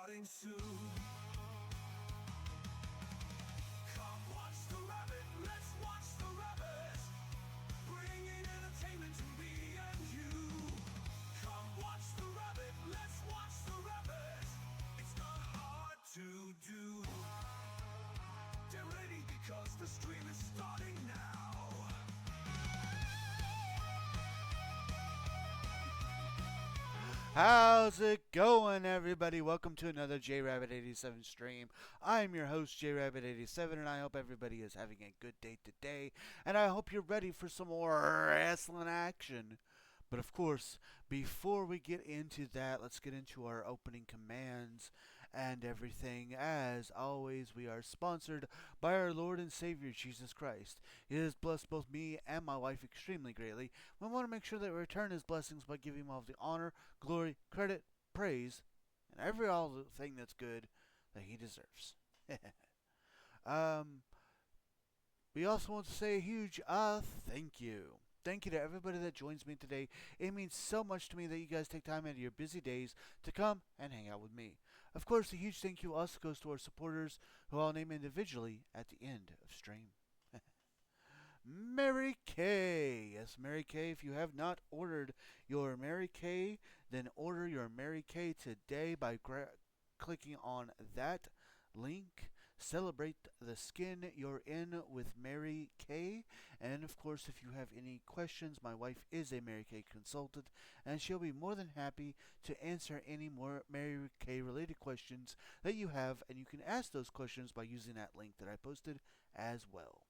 starting soon. Come watch the rabbit, let's watch the rabbit, bringing entertainment to me and you. Come watch the rabbit, let's watch the rabbit, it's not hard to do. Get ready because the stream is starting now. How's it going, everybody? Welcome to another JRabbit87 stream. I'm your host, JRabbit87, and I hope everybody is having a good day today. And I hope you're ready for some more wrestling action. But of course, before we get into that, let's get into our opening commands and everything. As always, we are sponsored by our Lord and Savior, Jesus Christ. He has blessed both me and my wife extremely greatly. We want to make sure that we return His blessings by giving Him all the honor, glory, credit, praise, and all the thing that's good that He deserves. um, we also want to say a huge thank you. Thank you to everybody that joins me today. It means so much to me that you guys take time out of your busy days to come and hang out with me. Of course, a huge thank you also goes to our supporters, who I'll name individually at the end of stream. Mary Kay. Yes, Mary Kay. If you have not ordered your Mary Kay, then order your Mary Kay today by clicking on that link. Celebrate the skin you're in with Mary Kay. And of course, if you have any questions, my wife is a Mary Kay consultant, and she'll be more than happy to answer any more Mary Kay related questions that you have. And you can ask those questions by using that link that I posted as well.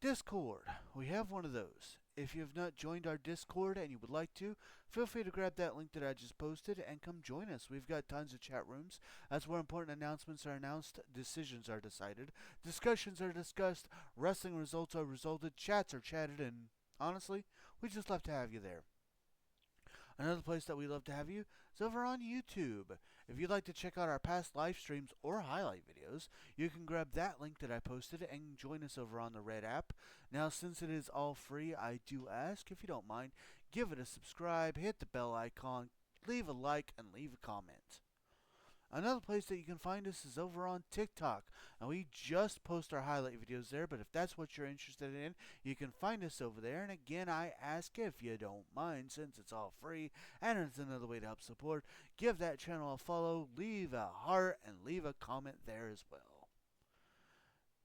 Discord. We have one of those. If you have not joined our Discord and you would like to, feel free to grab that link that I just posted and come join us. We've got tons of chat rooms. That's where important announcements are announced, decisions are decided, discussions are discussed, wrestling results are resulted, chats are chatted, and honestly, we just love to have you there. Another place that we love to have you is over on YouTube. If you'd like to check out our past live streams or highlight videos, you can grab that link that I posted and join us over on the Red app. Now, since it is all free, I do ask, if you don't mind, give it a subscribe, hit the bell icon, leave a like, and leave a comment. Another place that you can find us is over on TikTok. And we just post our highlight videos there, but if that's what you're interested in, you can find us over there. And again, I ask if you don't mind, since it's all free and it's another way to help support, give that channel a follow, leave a heart, and leave a comment there as well.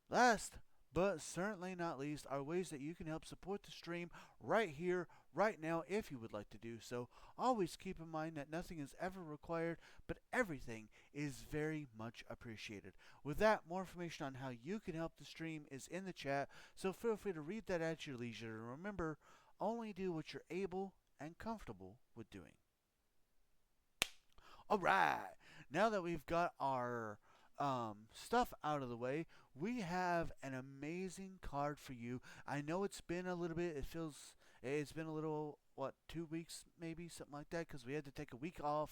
Last but certainly not least are ways that you can help support the stream right here, right now, if you would like to do so. Always keep in mind that nothing is ever required, but everything is very much appreciated. With that, more information on how you can help the stream is in the chat, so feel free to read that at your leisure. And remember, only do what you're able and comfortable with doing. Alright, now that we've got our stuff out of the way, we have an amazing card for you. I know it's been a little bit, it's been a little, 2 weeks maybe, something like that, because we had to take a week off.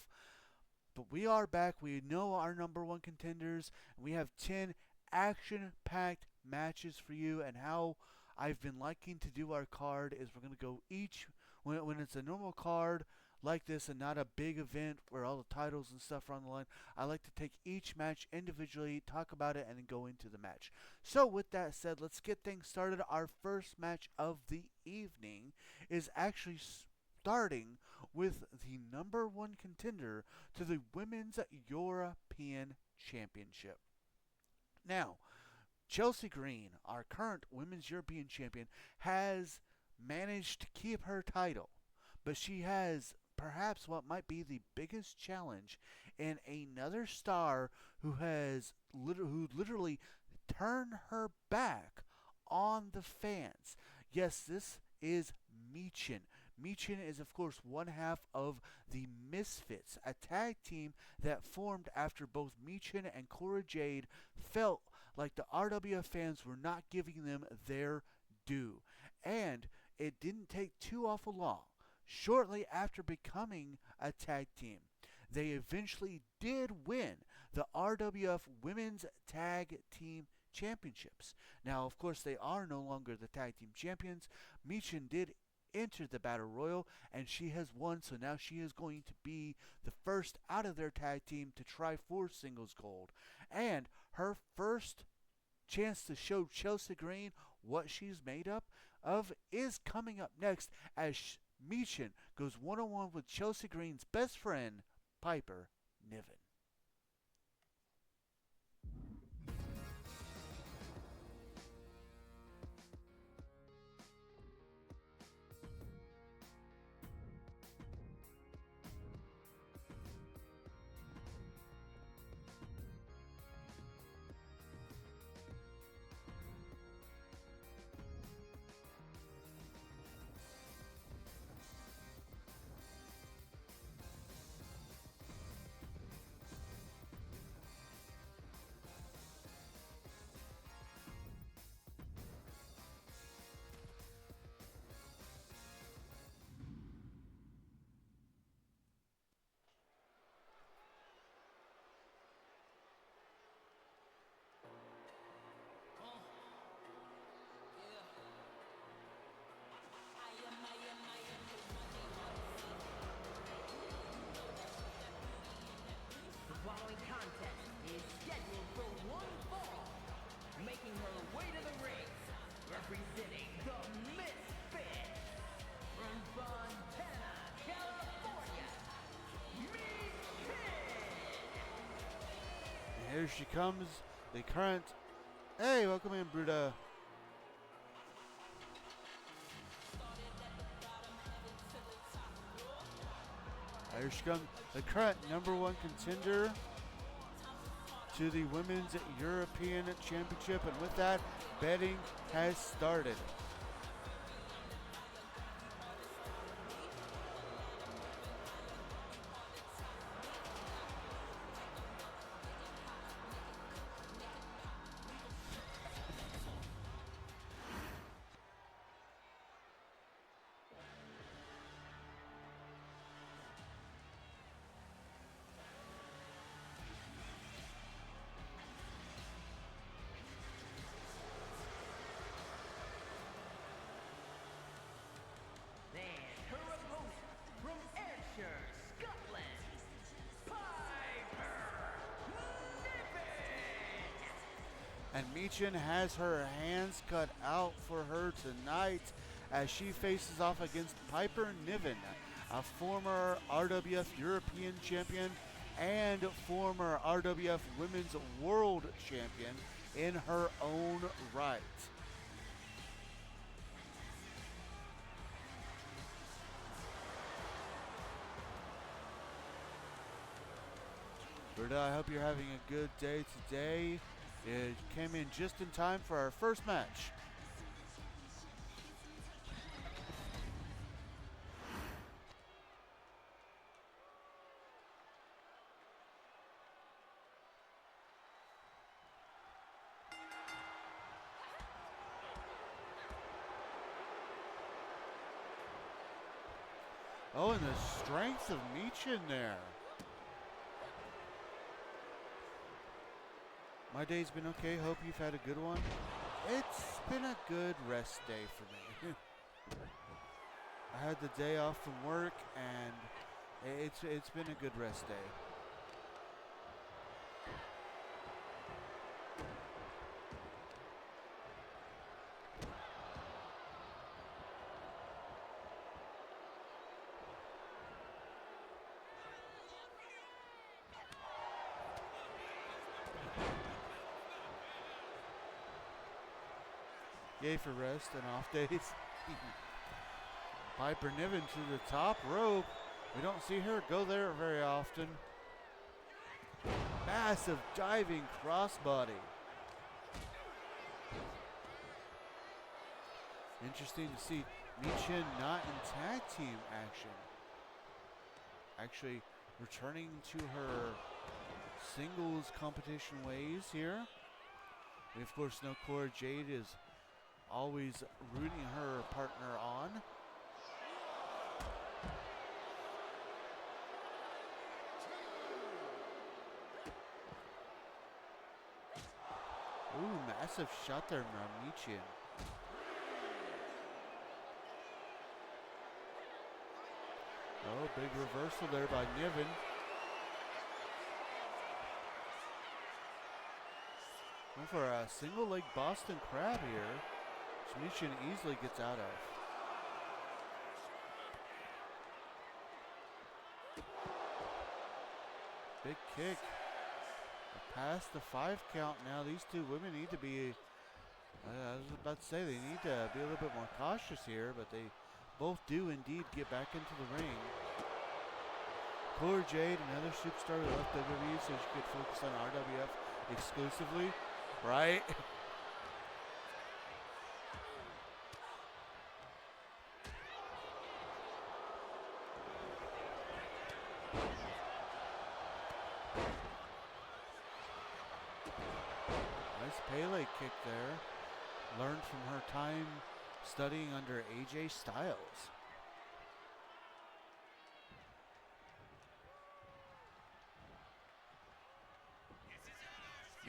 But we are back. We know our number one contenders, and we have 10 action-packed matches for you. And how I've been liking to do our card is we're going to go each, when it's a normal card like this and not a big event where all the titles and stuff are on the line, I like to take each match individually, talk about it, and then go into the match. So with that said, let's get things started. Our first match of the evening is actually starting with the number one contender to the Women's European Championship. Now, Chelsea Green, our current Women's European Champion, has managed to keep her title, but she has perhaps what might be the biggest challenge in another star who literally turned her back on the fans. Yes, this is Michin. Michin is, of course, one half of the Misfits, a tag team that formed after both Michin and Cora Jade felt like the RWF fans were not giving them their due. And it didn't take too awful long. Shortly after becoming a tag team, they eventually did win the RWF Women's Tag Team Championships. Now, of course, they are no longer the tag team champions. Michin did entered the Battle Royal, and she has won, so now she is going to be the first out of their tag team to try for singles gold. And her first chance to show Chelsea Green what she's made up of is coming up next as Michin goes one-on-one with Chelsea Green's best friend, Piper Niven. The following contest is scheduled for one fall. Making her way to the ring, representing the Misfits, from Fontana, California, And here she comes, the current. Hey, welcome in, Bruda. Here she comes, the current #1 contender to the Women's European Championship. And with that, betting has started. and her opponent from Ayrshire, Scotland, Piper Niven. And Michin has her hands cut out for her tonight as she faces off against Piper Niven, a former RWF European Champion and former RWF Women's World Champion in her own right. Berta, I hope you're having a good day today. It came in just in time for our first match. Oh, and the strength of Michin there. My day's been okay. Hope you've had a good one. It's been a good rest day for me. I had the day off from work, and it's been a good rest day. Yay for rest and off days. Piper Niven to the top rope. We don't see her go there very often. Massive diving crossbody. Interesting to see Michin not in tag team action. Actually returning to her singles competition ways here. We of course know Cora Jade is always rooting her partner on. Ooh, massive shot there from Michin. Oh, big reversal there by Niven. Going for a single leg Boston Crab here, which Michin easily gets out of. Big kick. Past the 5 count now. These two women need to be, I was about to say, they need to be a little bit more cautious here, but they both do indeed get back into the ring. Cora Jade, another superstar who left WWE so she could focus on RWF exclusively, right? Nice Pele kick there. Learned from her time studying under AJ Styles.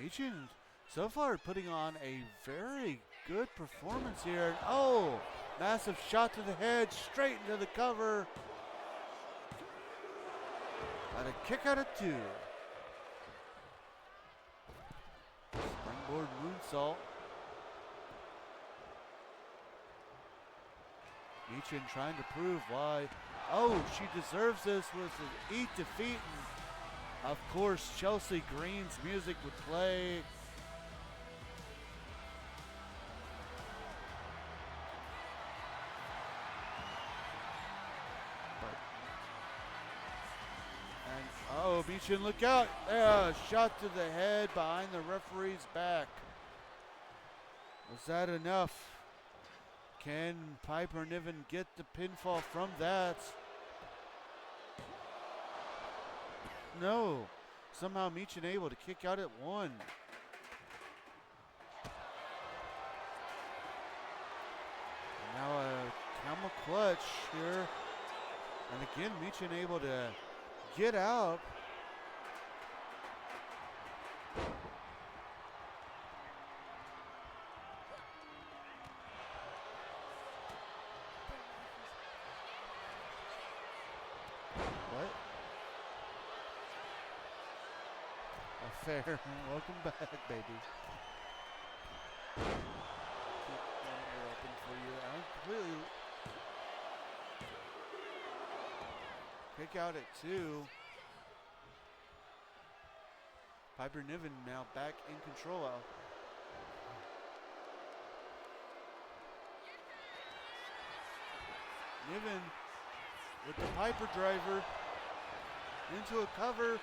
Michin so far putting on a very good performance here. And oh, massive shot to the head, straight into the cover. Got a kick out of 2. Springboard moonsault. Michin trying to prove why. Oh, she deserves this with an eat defeat. And of course, Chelsea Green's music would play. Oh, Michin, look out. Yeah, shot to the head behind the referee's back. Was that enough? Can Piper Niven get the pinfall from that? No. Somehow Michin able to kick out at 1. And now a camel clutch here. And again, Michin able to get out. What? Fair. Welcome back, baby. Keep one ear open for you. I'm completely. Kick out at 2. Piper Niven now back in control. Niven with the Piper driver into a cover.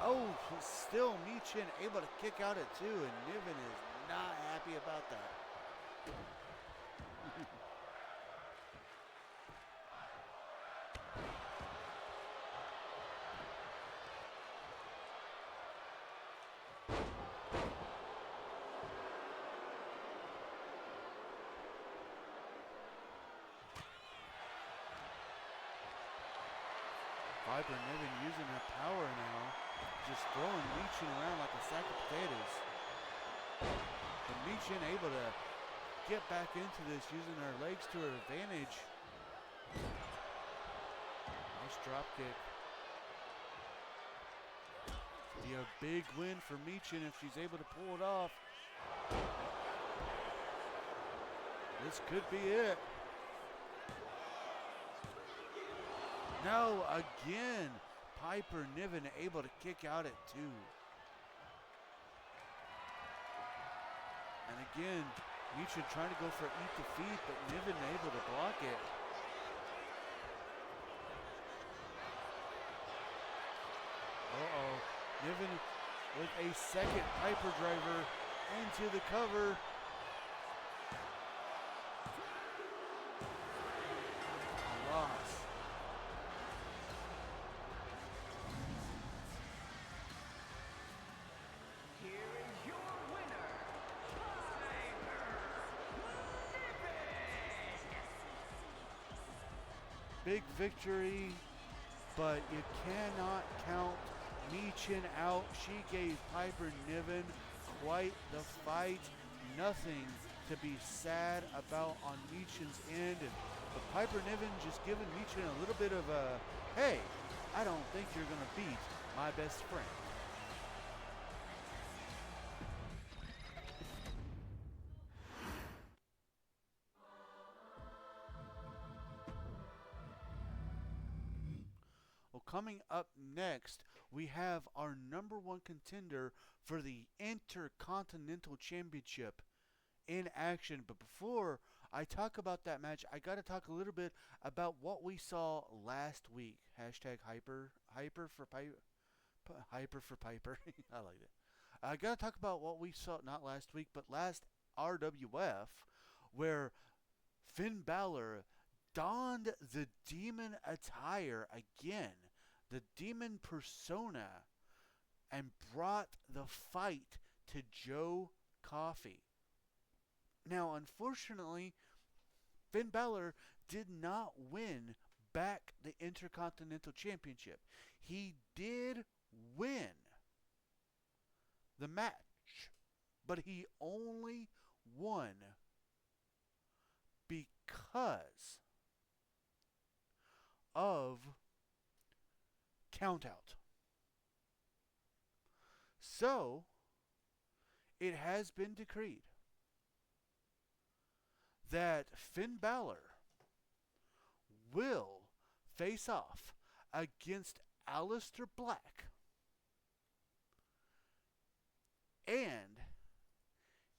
Oh, still Michin able to kick out at 2, and Niven is not happy about that. Piper Niven using her power now, just throwing Michin around like a sack of potatoes. But Michin able to get back into this using her legs to her advantage. Nice drop kick. Be a big win for Michin if she's able to pull it off. This could be it. No, again, Piper Niven able to kick out at 2. And again, Michin trying to go for eat defeat, but Niven able to block it. Uh-oh, Niven with a second Piper driver into the cover. A loss. Big victory, but you cannot count Michin out. She gave Piper Niven quite the fight. Nothing to be sad about on Michin's end, but Piper Niven just giving Michin a little bit of a, hey, I don't think you're going to beat my best friend. Well, coming up next, we have our number one contender for the Intercontinental Championship in action. But before I talk about that match, I got to talk a little bit about what we saw last week. Hashtag hyper for Piper. Hyper for Piper. I like it. I got to talk about what we saw not last week, but last RWF, where Finn Balor donned the demon attire again, the demon persona, and brought the fight to Joe Coffey. Now, unfortunately, Finn Balor did not win back the Intercontinental Championship. He did win the match, but he only won because of countout. So, it has been decreed that Finn Balor will face off against Aleister Black. And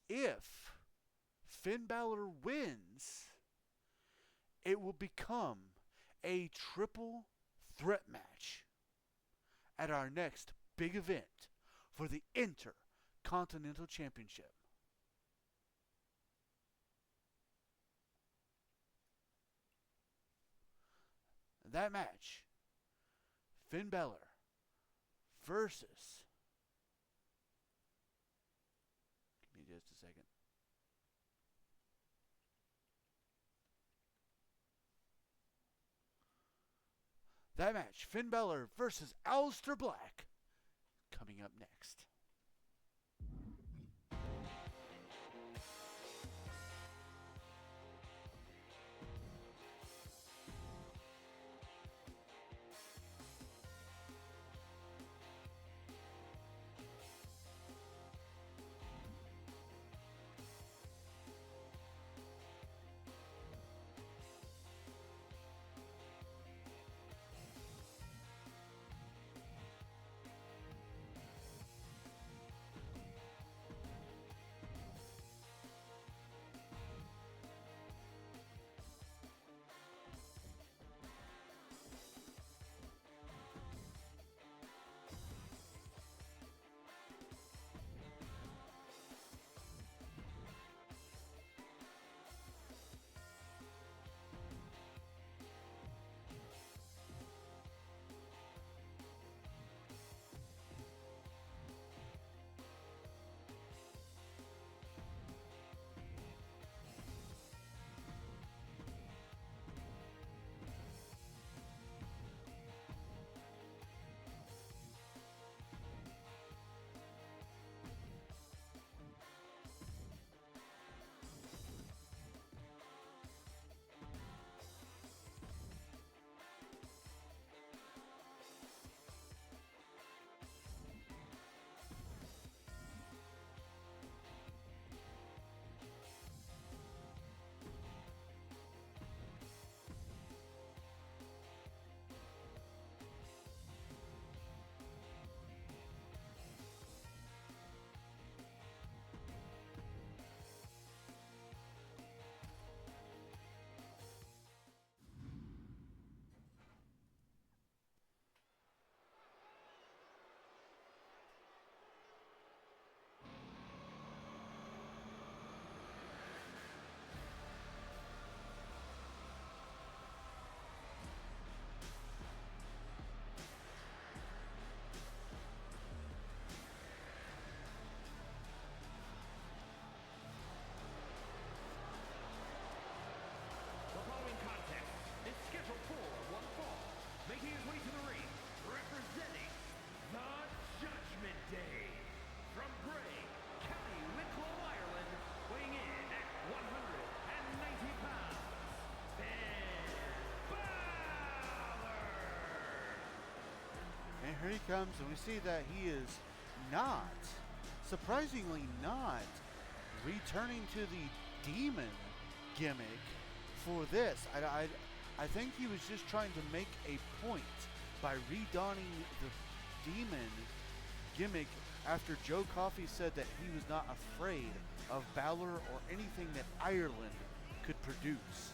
if Finn Balor wins, it will become a triple threat match at our next big event for the Intercontinental Championship. That match, Finn Balor versus, give me just a second. That match, Finn Balor versus Aleister Black, coming up next. here he comes, and we see that he is not, surprisingly not, returning to the demon gimmick for this. I think he was just trying to make a point by redonning the demon gimmick after Joe Coffey said that he was not afraid of Balor or anything that Ireland could produce.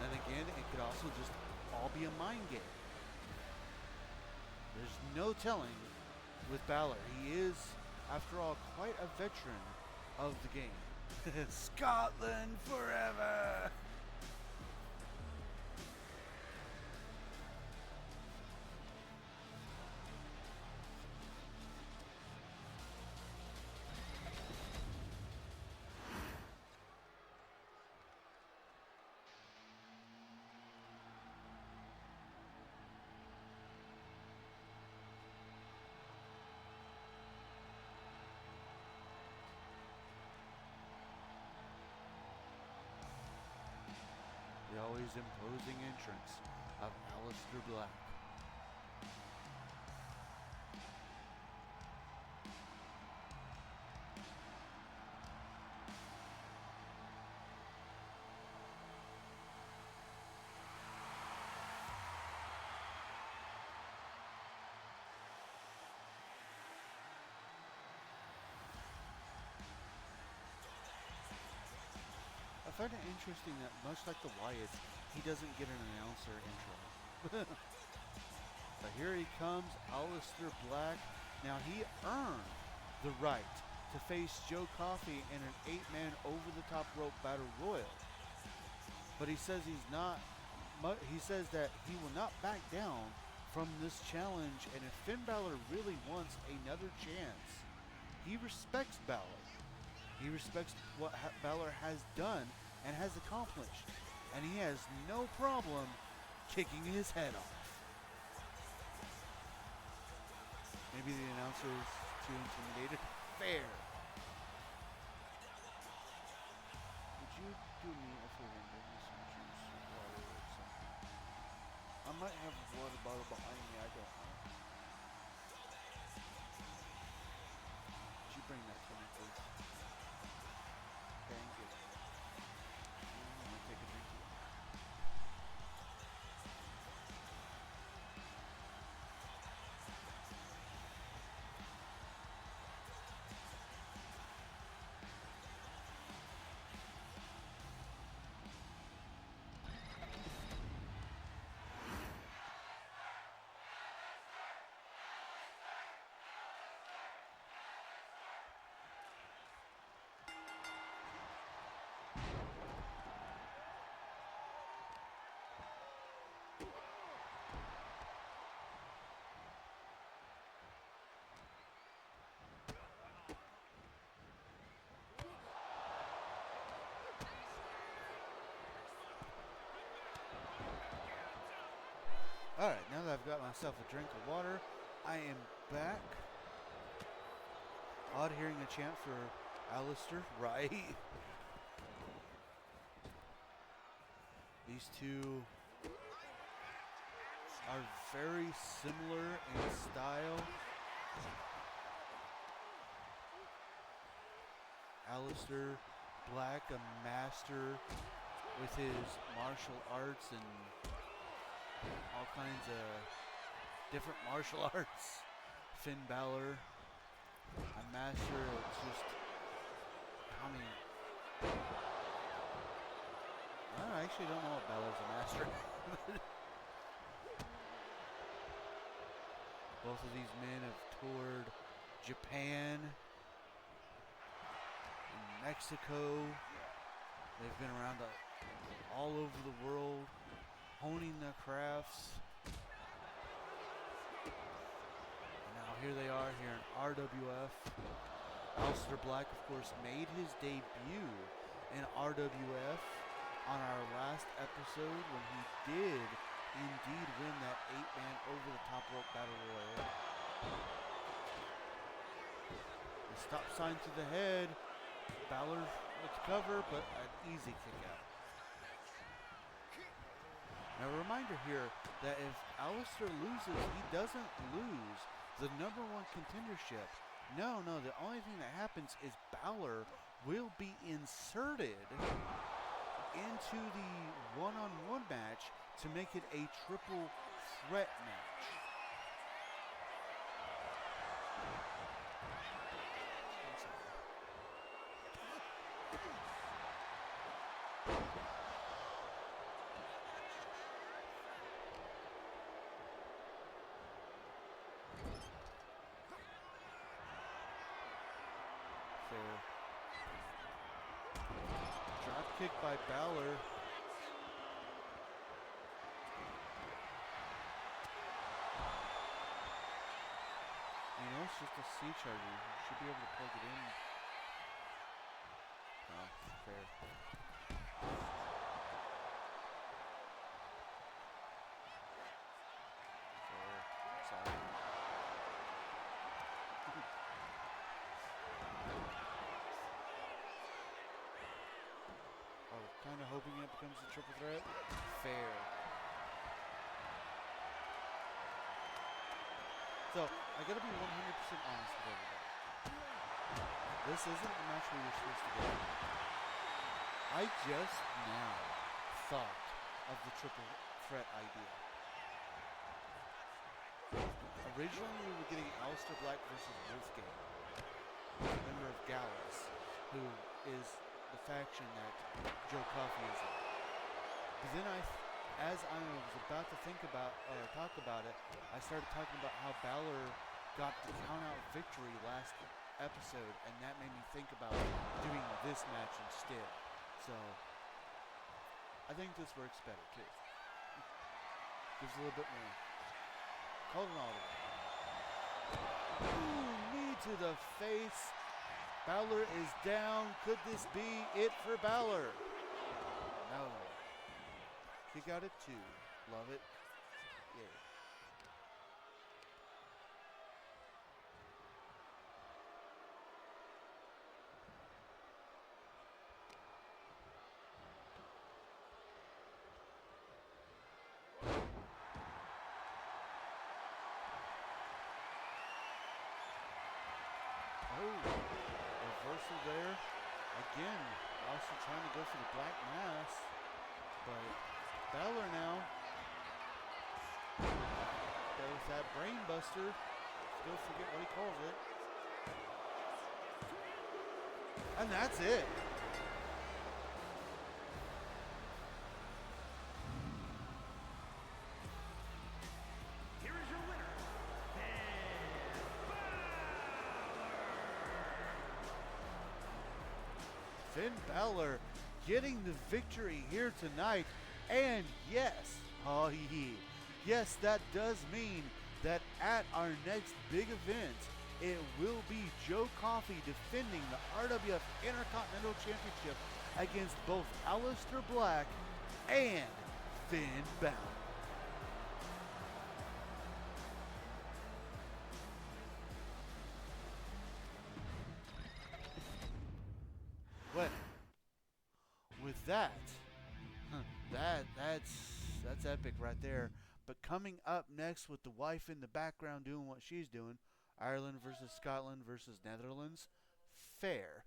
And again, it could also just all be a mind game. There's no telling with Balor. He is, after all, quite a veteran of the game. Scotland forever! The always imposing entrance of Aleister Black. I find it interesting that much like the Wyatts, he doesn't get an announcer intro. But here he comes, Aleister Black. Now he earned the right to face Joe Coffey in an 8-man over-the-top rope battle royal. But he says he's not. He says that he will not back down from this challenge, and if Finn Balor really wants another chance, he respects Balor. He respects what Balor has done and has accomplished, and he has no problem kicking his head off. Maybe the announcer is too intimidated. Fair. Would you do me a favor and bring me some juice or water or something? I might have a water bottle behind me, I don't know. Would you bring that to me, please? Thank you. I'm gonna take a drink of water. Alright, now that I've got myself a drink of water, I am back. Odd hearing a chant for Aleister, right? These two are very similar in style. Aleister Black, a master with his martial arts and all kinds of different martial arts. Finn Balor, a master of just, I mean, I actually don't know what Balor's a master. Both of these men have toured Japan and Mexico. They've been around all over the world, honing their crafts. And now here they are here in RWF. Aleister Black, of course, made his debut in RWF on our last episode when he did indeed win that 8-man over the top rope battle royal. The stop sign to the head. Balor with cover, but an easy kick out. Now a reminder here that if Aleister loses, he doesn't lose the #1 contendership. No, the only thing that happens is Balor will be inserted into the one-on-one match to make it a triple threat match. Drop kick by Balor. You know, it's just a C charger. You should be able to plug it in. No, fair. Sorry. Kind of hoping it becomes a triple threat. Fair. So, I gotta be 100% honest with everybody. This isn't the match we were supposed to get. I just now thought of the triple threat idea. Originally, we were getting Aleister Black versus Wolfgang, member of Gallus, who is the faction that Joe Coffey is in. But then as I was about to talk about it, I started talking about how Balor got the count-out victory last episode, and that made me think about doing this match instead. So, I think this works better too. Gives a little bit more. Call it an audible. Ooh, knee to the face. Balor is down. Could this be it for Balor? No. Kick out at 2. Love it. Yeah. Reversal there. Again, also trying to go for the Black Mass. But Balor now goes that brain buster. Still forget what he calls it. And that's it. Here is your winner, Finn Balor getting the victory here tonight. And yes, yes, that does mean that at our next big event, it will be Joe Coffey defending the RWF Intercontinental Championship against both Aleister Black and Finn Balor. Well, with that, that's epic right there. But coming up next with the wife in the background doing what she's doing, Ireland versus Scotland versus Netherlands, fair.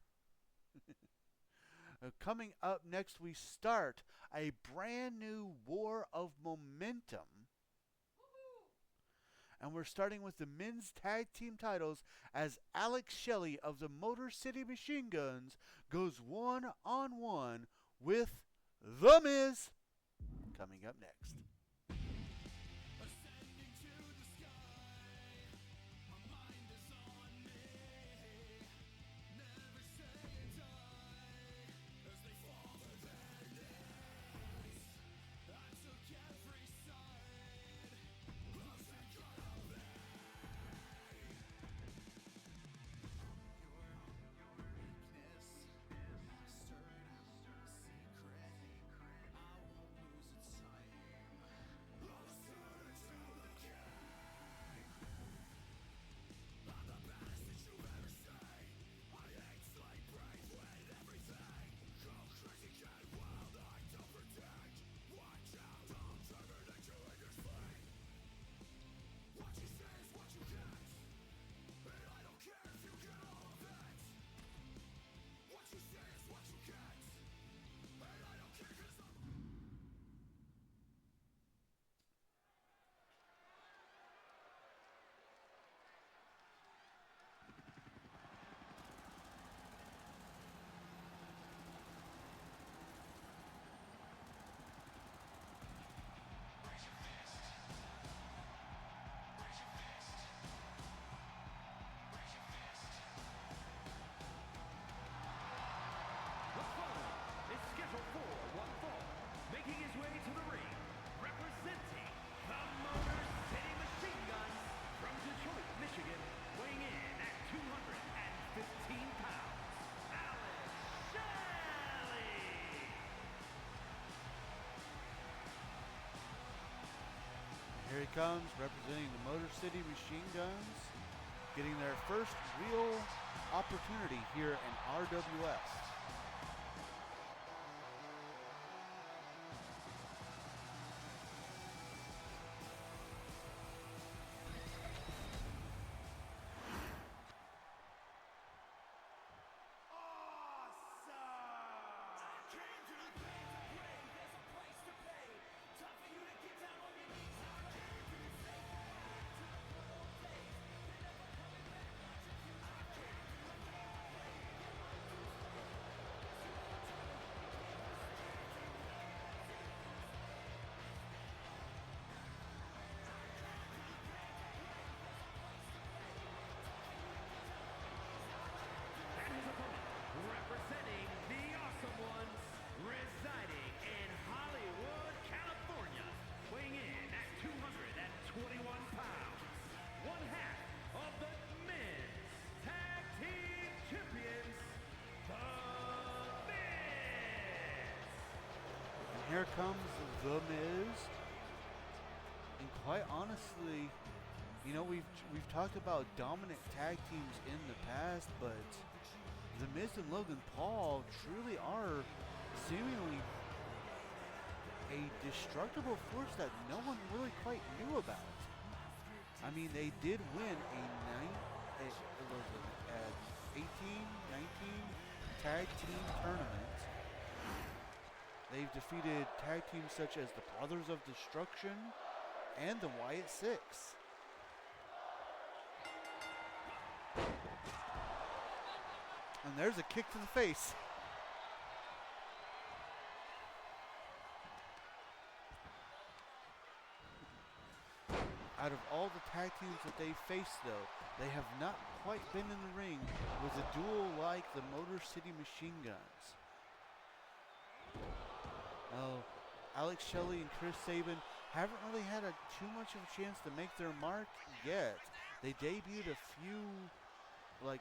Coming up next, we start a brand new war of momentum. And we're starting with the men's tag team titles as Alex Shelley of the Motor City Machine Guns goes one-on-one with The Miz. Coming up next. he comes, representing the Motor City Machine Guns, getting their first real opportunity here in RWS. Representing the Awesome Ones, residing in Hollywood, California, weighing in at 221 pounds, one half of the men's tag team champions, The Miz. And here comes The Miz. And quite honestly, you know, we've talked about dominant tag teams in the past, but The Miz and Logan Paul truly are seemingly a destructible force that no one really quite knew about. I mean, they did win a 18, 19 tag team tournament. They've defeated tag teams such as the Brothers of Destruction and the Wyatt Six. And there's a kick to the face. Out of all the tag teams that they faced, though, they have not quite been in the ring with a duel like the Motor City Machine Guns. Now, Alex Shelley and Chris Sabin haven't really had too much of a chance to make their mark yet. They debuted a few, a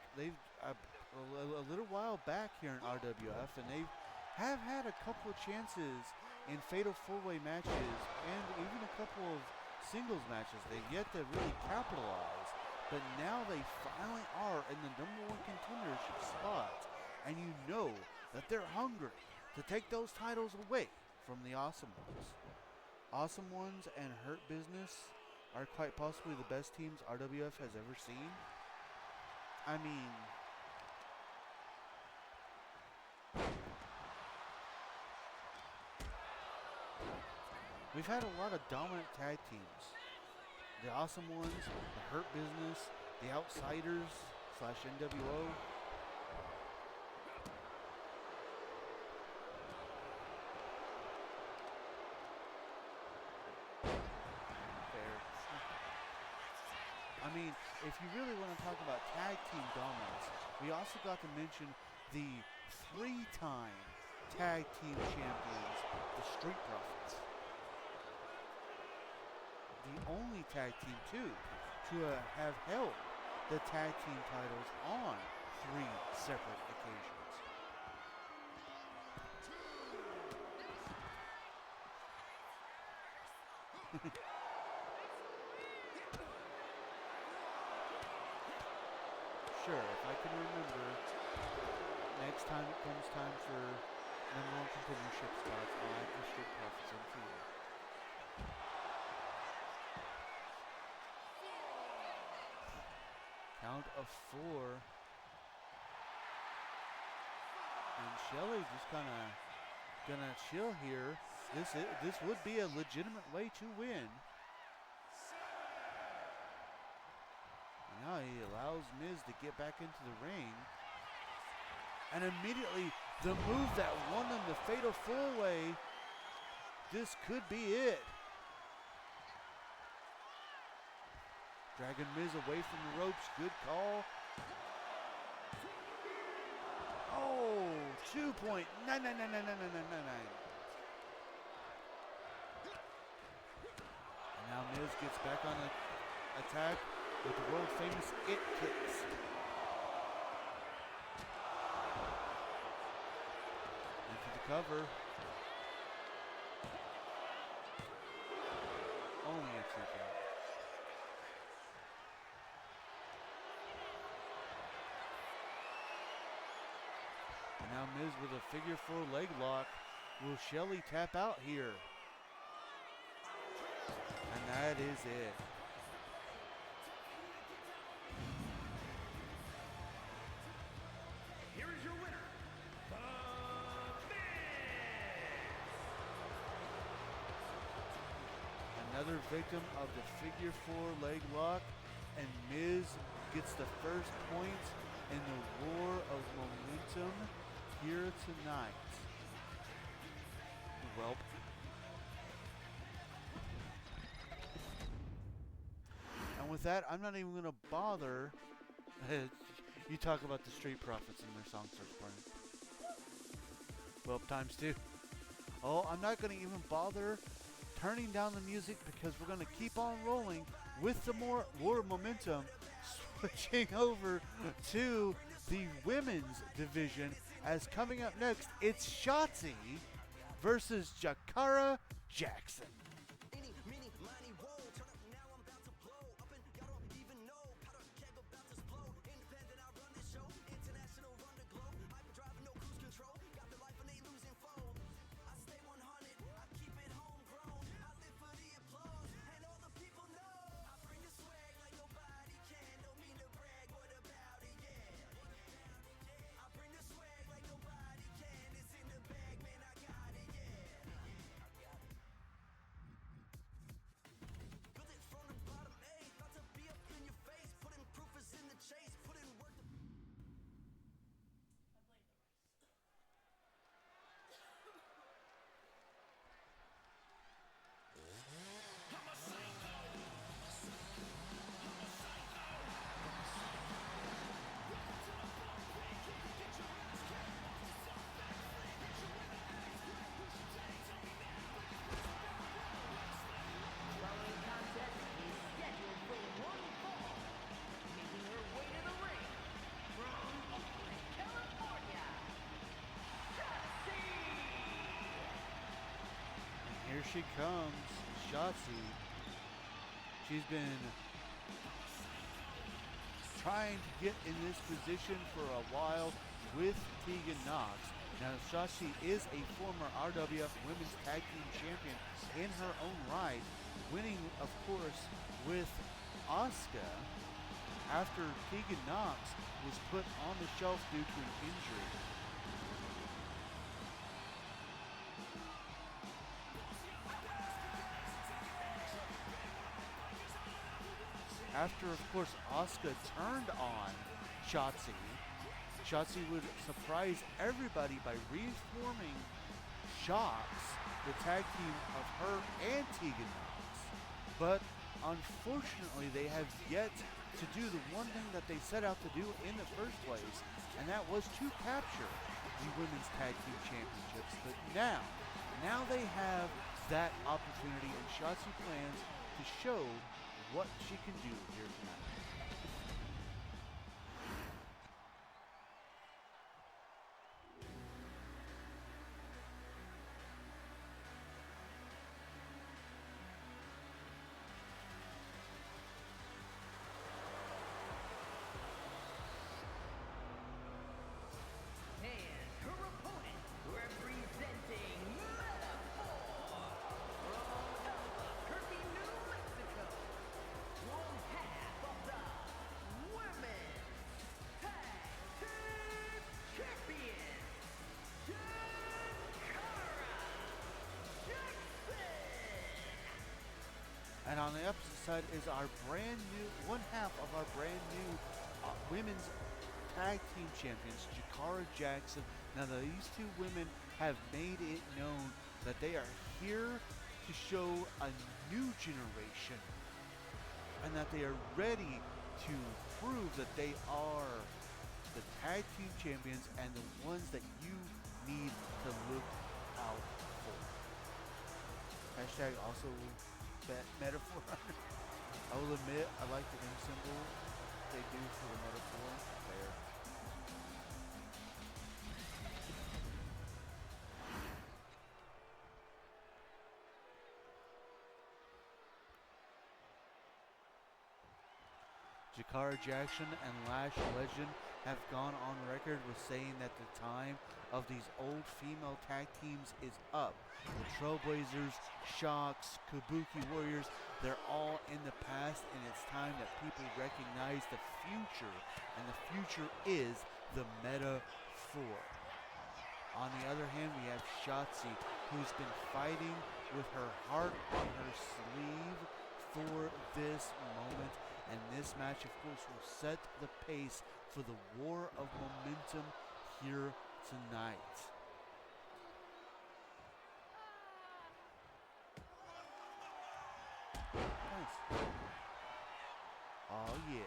little while back here in RWF, and they have had a couple of chances in fatal four-way matches and even a couple of singles matches. They've yet to really capitalize, but now they finally are in the #1 contendership spot, and you know that they're hungry to take those titles away from the Awesome Ones. Awesome Ones and Hurt Business are quite possibly the best teams RWF has ever seen. I mean, we've had a lot of dominant tag teams. The Awesome Ones, the Hurt Business, the Outsiders / NWO. I mean, if you really want to talk about tag team dominance, we also got to mention the 3-time tag team champions, the Street Profits. The only tag team, too, to have held the tag team titles on 3 separate occasions. Sure, if I can remember, next time it comes time for #1 contendership spots, I'll add the Street Profits in for you. Count of 4. And Shelley's just kind of gonna chill here. This would be a legitimate way to win. Now he allows Miz to get back into the ring. And immediately, the move that won him the fatal 4-way. This could be it. Dragging Miz away from the ropes. Good call. Oh, 2.9999999. And now Miz gets back on the attack with the world famous it kicks. Into the cover. Only a 2 count. Now Miz with a figure four leg lock. Will Shelley tap out here? And that is it. Here is your winner, The Miz. Another victim of the figure four leg lock, and Miz gets the first point in the war of momentum here tonight. Welp. And with that, I'm not even going to bother. You talk about the Street Profits and their song starts playing. Welp times two. Oh, I'm not going to even bother turning down the music because we're going to keep on rolling with the more war momentum, switching over to the women's division. As coming up next, it's Shotzi versus Jakara Jackson. Here she comes, Shotzi. She's been trying to get in this position for a while with Tegan Knox. Now, Shotzi is a former RWF Women's Tag Team Champion in her own right, winning, of course, with Asuka after Tegan Knox was put on the shelf due to an injury. After, of course, Asuka turned on Shotzi, Shotzi would surprise everybody by reforming Shox, the tag team of her and Tegan Knox. But unfortunately, they have yet to do the one thing that they set out to do in the first place, and that was to capture the Women's Tag Team Championships. But now they have that opportunity, and Shotzi plans to show what she can do here tonight. And her opponent, representing Metaphor from Albuquerque, New Mexico, one half of the Women's Tag Team Champions, Jakara Jackson. And on the opposite side is our brand new, one half of our brand new women's tag team champions, Jakara Jackson. Now these two women have made it known that they are here to show a new generation and that they are ready to prove that they are the tag team champions and the ones that you need to look out for. Hashtag also metaphor. I will admit I like the M symbol they do for the metaphor there. Jakara Jackson and Lash Legend have gone on record with saying that the time of these old female tag teams is up. The Trailblazers, Shocks, Kabuki Warriors, they're all in the past, and it's time that people recognize the future, and the future is the Meta 4. On the other hand, we have Shotzi, who's been fighting with her heart on her sleeve for this moment. And this match, of course, will set the pace for the war of momentum here tonight. Nice. Oh, yeah.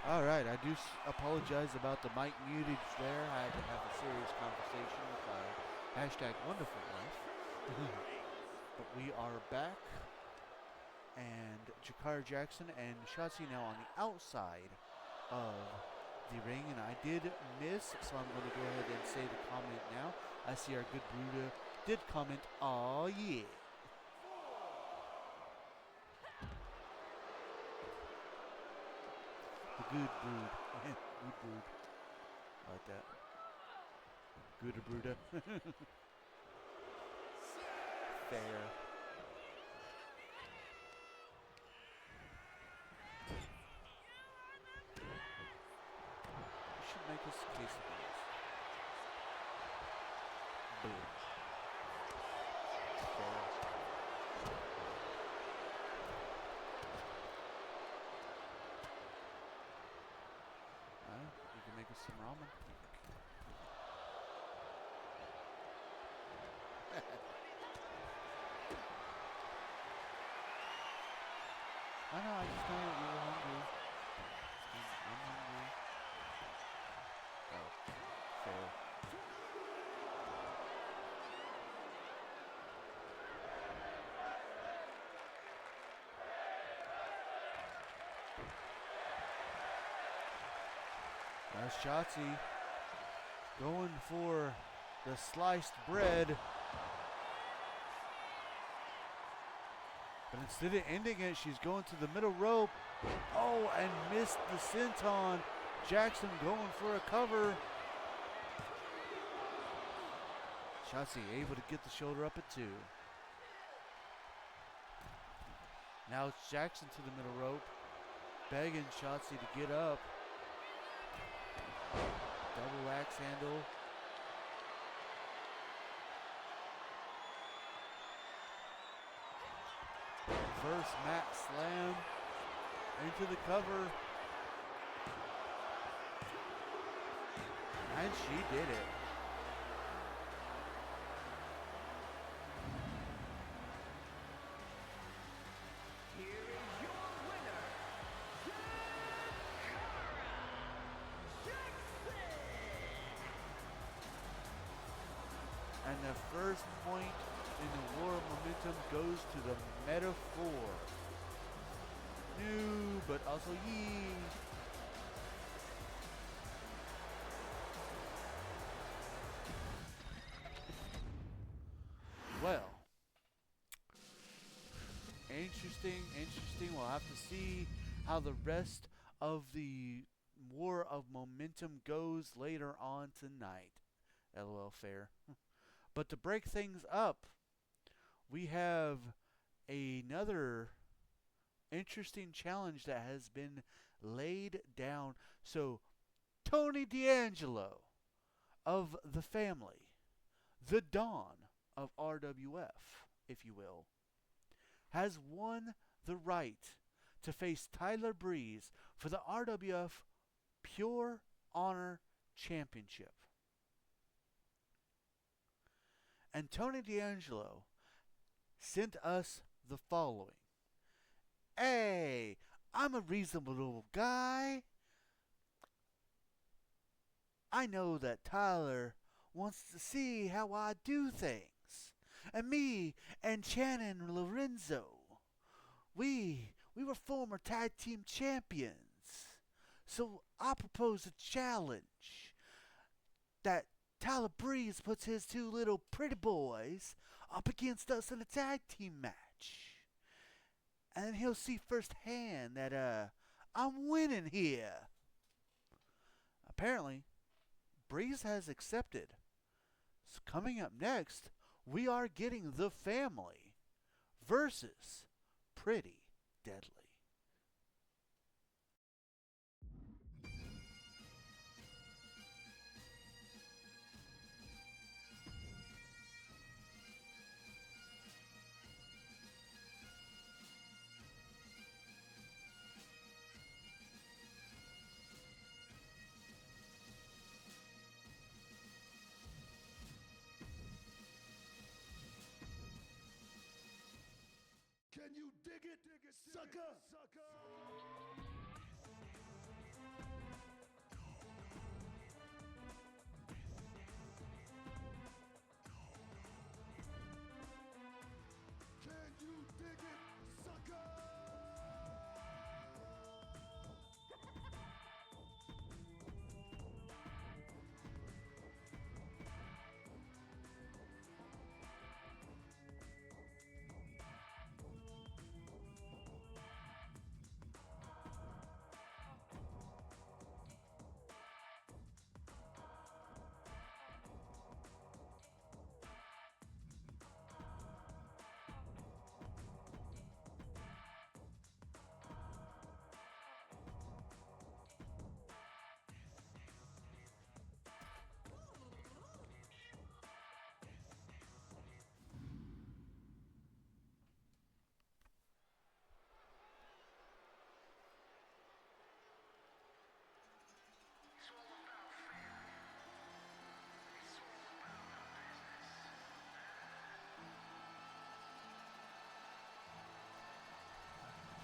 All right, I do apologize about the mic mutage there. I had to have a serious conversation with hashtag Wonderful Life. But we are back, and Jakara Jackson and Shotzi now on the outside of the ring, and I did miss, so I'm going to go ahead and say the comment now. I see our good Bruda did comment, "Aw, yeah." The good brood. Good brood. I like that. Good Bruda. Fair. We should make us a case of these. Boom. Fair. You can make us some ramen. I know, I just know that you were hungry. I'm hungry. Oh, fair. That's Shotzi going for the sliced bread. But instead of ending it, she's going to the middle rope. Oh, and missed the senton. Jackson going for a cover. Shotzi able to get the shoulder up at 2. Now it's Jackson to the middle rope. begging Shotzi to get up. Double axe handle. Reverse mat slam into the cover. And she did it. Here is your winner, Jackson! And the first point in the War of Momentum goes to the Metaphor. New, but also ye. Well, interesting. We'll have to see how the rest of the War of Momentum goes later on tonight. LOL fair. But to break things up, we have another interesting challenge that has been laid down. So, Tony D'Angelo of the family, the Dawn of RWF, if you will, has won the right to face Tyler Breeze for the RWF Pure Honor Championship. And Tony D'Angelo sent us the following. Hey, I'm a reasonable guy. I know that Tyler wants to see how I do things. And me and Shannon Lorenzo, we were former tag team champions. So I propose a challenge that Tyler Breeze puts his two little pretty boys up against us in a tag team match. And then he'll see firsthand that I'm winning here. Apparently, Breeze has accepted. So coming up next, we are getting the family versus Pretty Deadly. Can you dig it, sucker? Can you dig it, sucker?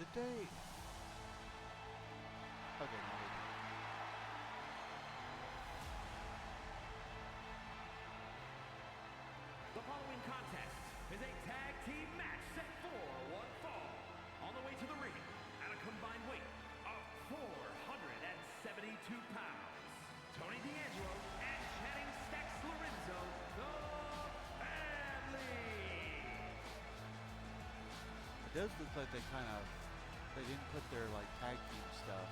Did they? Okay, no, they didn't. The following contest is a tag team match set for one fall. On the way to the ring at a combined weight of 472 pounds, Tony D'Angelo and Channing Stax Lorenzo, the family. It does look like they didn't put their like tag team stuff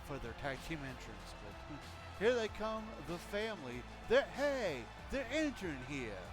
for their tag team entrance, but here they come, the family. They're entering here.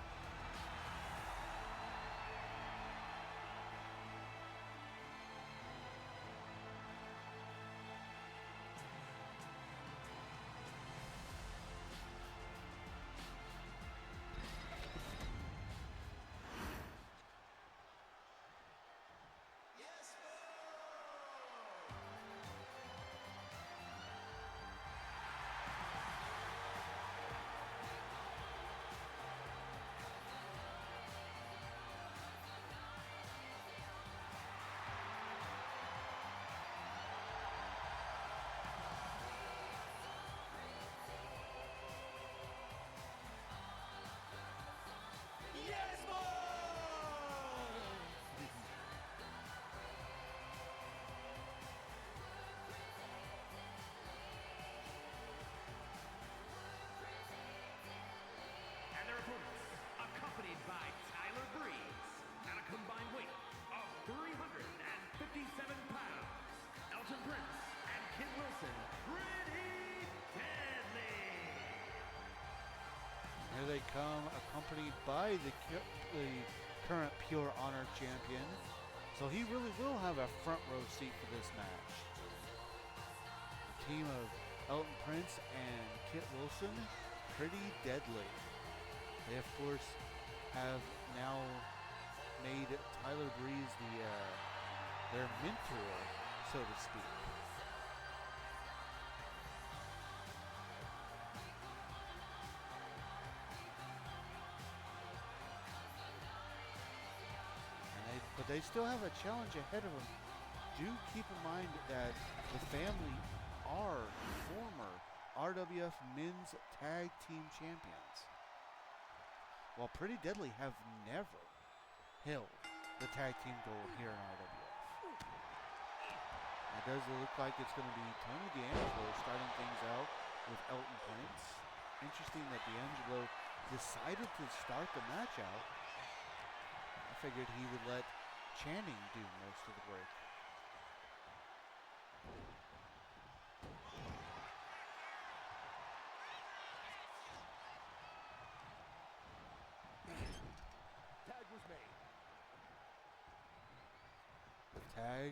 come accompanied by the current Pure Honor champion. So he really will have a front row seat for this match. The team of Elton Prince and Kit Wilson, pretty deadly. They of course have now made Tyler Breeze their mentor, so to speak. But they still have a challenge ahead of them. Do keep in mind that the family are former RWF Men's Tag Team Champions, while Pretty Deadly have never held the tag team gold here in RWF. It does look like it's going to be Tony D'Angelo starting things out with Elton Prince. Interesting that D'Angelo decided to start the match out. I figured he would let Channing do most of the work. Tag was made. Tag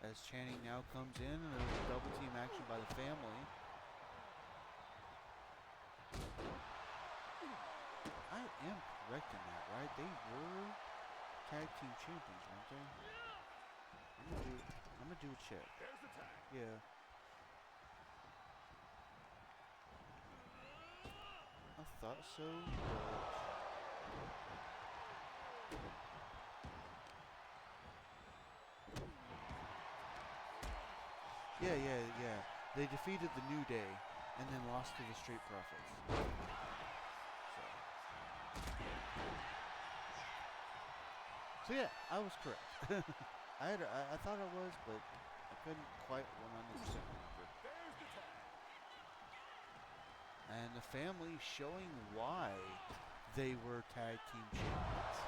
as Channing now comes in and there's a double team action by the family. I am correct in that, right? They were tag team champions, weren't they? I'm gonna do a check. There's the tag. Yeah. I thought so, but yeah. They defeated the New Day and then lost to the Street Profits. So yeah, I was correct. I thought I was, but I couldn't quite 100% remember. There's the tag. And the family showing why they were tag team champions.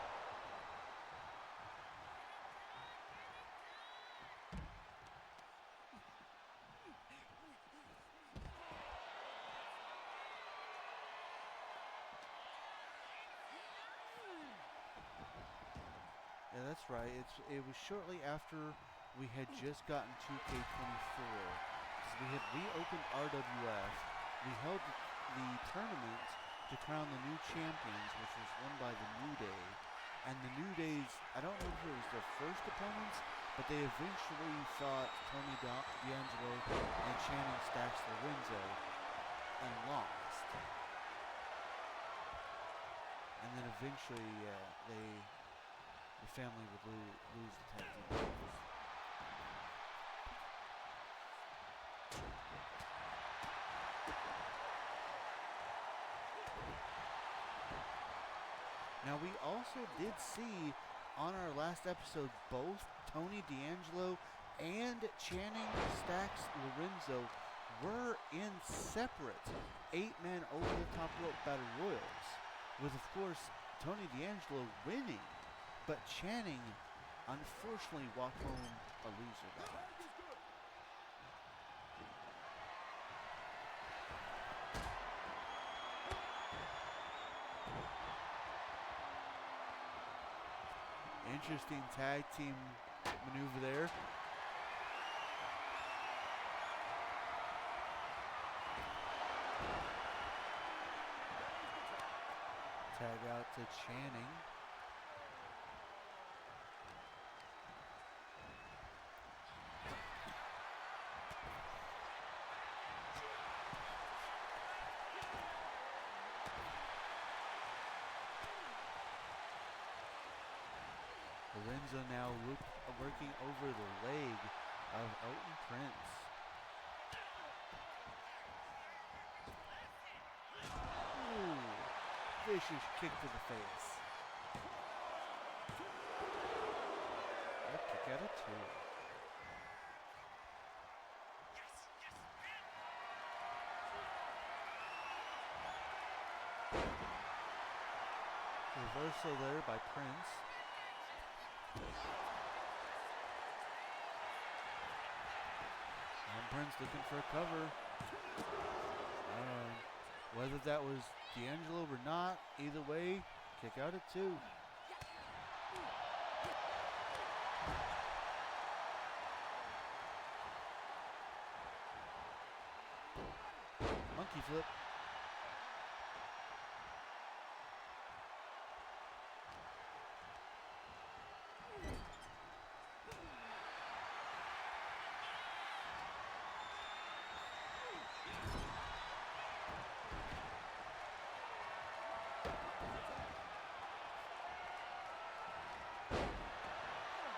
Yeah, that's right. It was shortly after we had just gotten 2K24. Because we had reopened RWF. We held the tournament to crown the new champions, which was won by the New Day. And the New Days, I don't know if it was their first opponents, but they eventually fought Tony D'Angelo and Channing Stacks Lorenzo and lost. And then eventually the family would lose the tag team titles. Now we also did see on our last episode both Tony D'Angelo and Channing Stacks Lorenzo were in separate 8-man over-the-top rope battle royals, with of course Tony D'Angelo winning, but Channing unfortunately walked home a loser that night. Interesting tag team maneuver there. Tag out to Channing. Lorenzo now working over the leg of Elton Prince. Ooh, vicious kick to the face. A kick out of 2. Reversal there by Prince. And Prince looking for a cover. Whether that was D'Angelo or not, either way, kick out at 2. Monkey flip.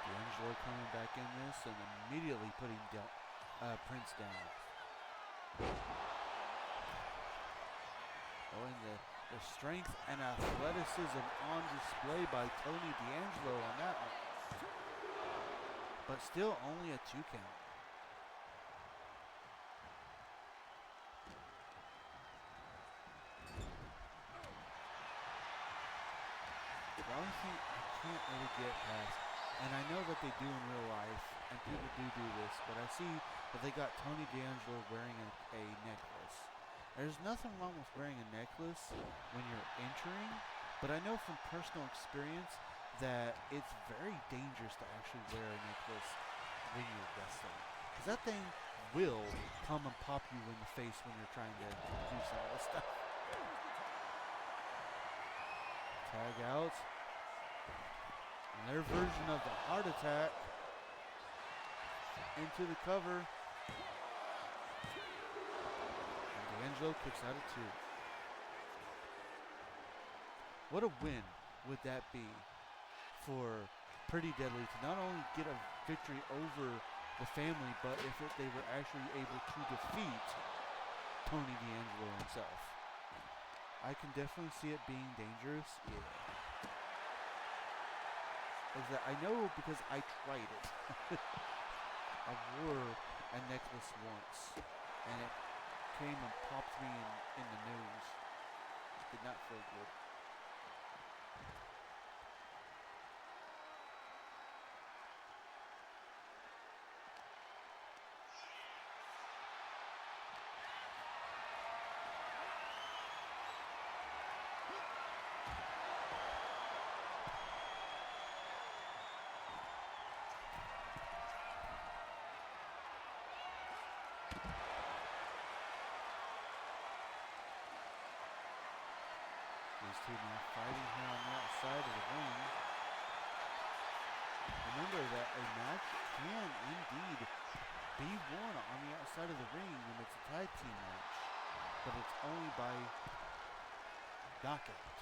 D'Angelo coming back in this and immediately putting Prince down. Showing the strength and athleticism on display by Tony D'Angelo on that one. But still only a 2 count. The only thing I can't really get past, and I know that they do in real life, and people do this, but I see that they got Tony D'Angelo wearing a necklace. There's nothing wrong with wearing a necklace when you're entering, but I know from personal experience that it's very dangerous to actually wear a necklace when you're wrestling. Because that thing will come and pop you in the face when you're trying to do some of this stuff. Tag out. And their version of the heart attack into the cover. And D'Angelo kicks out at 2. What a win would that be for Pretty Deadly to not only get a victory over the family, but if they were actually able to defeat Tony D'Angelo himself. I can definitely see it being dangerous. Yeah. Is that I know because I tried it. I wore a necklace once, and it came and popped me in the nose. Did not feel good. These two now fighting here on the outside of the ring. Remember that a match can indeed be won on the outside of the ring when it's a tag team match, but it's only by knockout.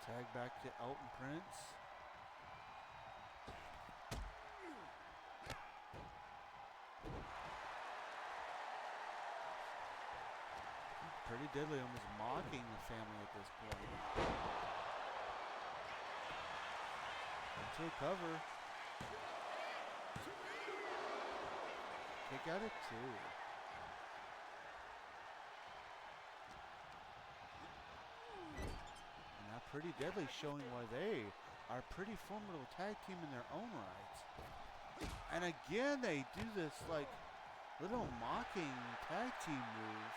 Tag back to Elton Prince. Pretty Deadly almost mocking the family at this point. Into a cover. Kick out at 2. And now Pretty Deadly showing why they are a pretty formidable tag team in their own right. And again they do this like little mocking tag team move.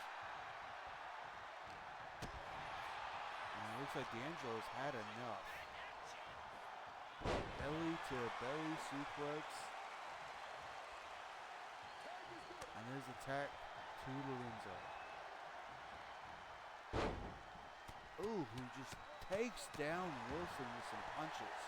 Looks like D'Angelo's had enough. Belly to belly suplex. And there's attack to Lorenzo. Ooh, who just takes down Wilson with some punches.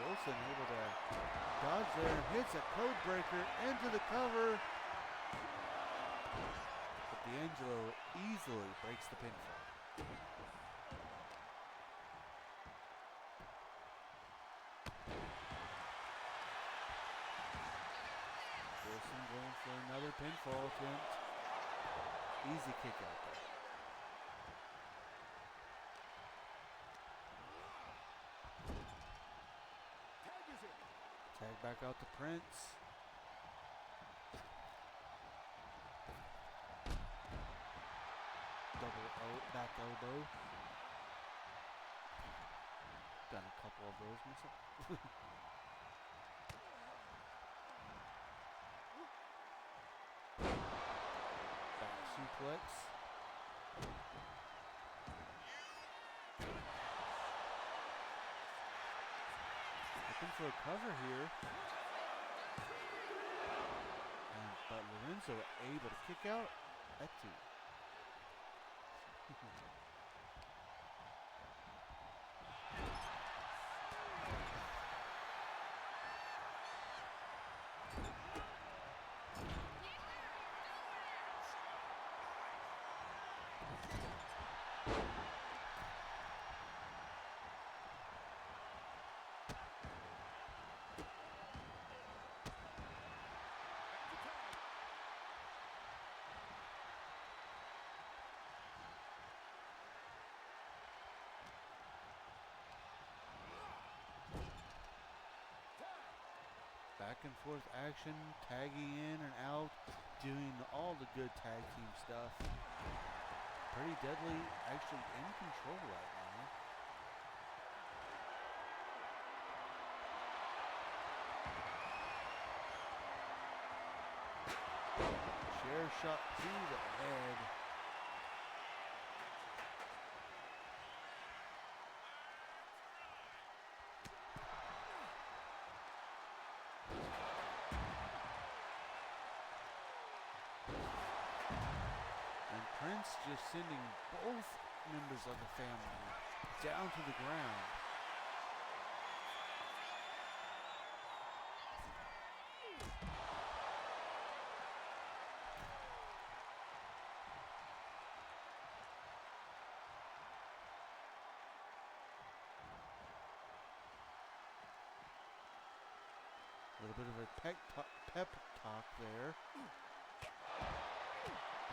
Wilson able to dodge there and hits a code breaker into the cover. But D'Angelo easily breaks the pinfall. Wilson going for another pinfall attempt. Easy kick out there. Tag back out to Prince. Back elbow. Done a couple of those myself. Back suplex. Looking for a cover here. But Lorenzo able to kick out at 2. Back and forth action, tagging in and out, doing all the good tag team stuff. Pretty deadly, actually in control right now. Chair shot to the head. Prince just sending both members of the family down to the ground. A little bit of a pep talk there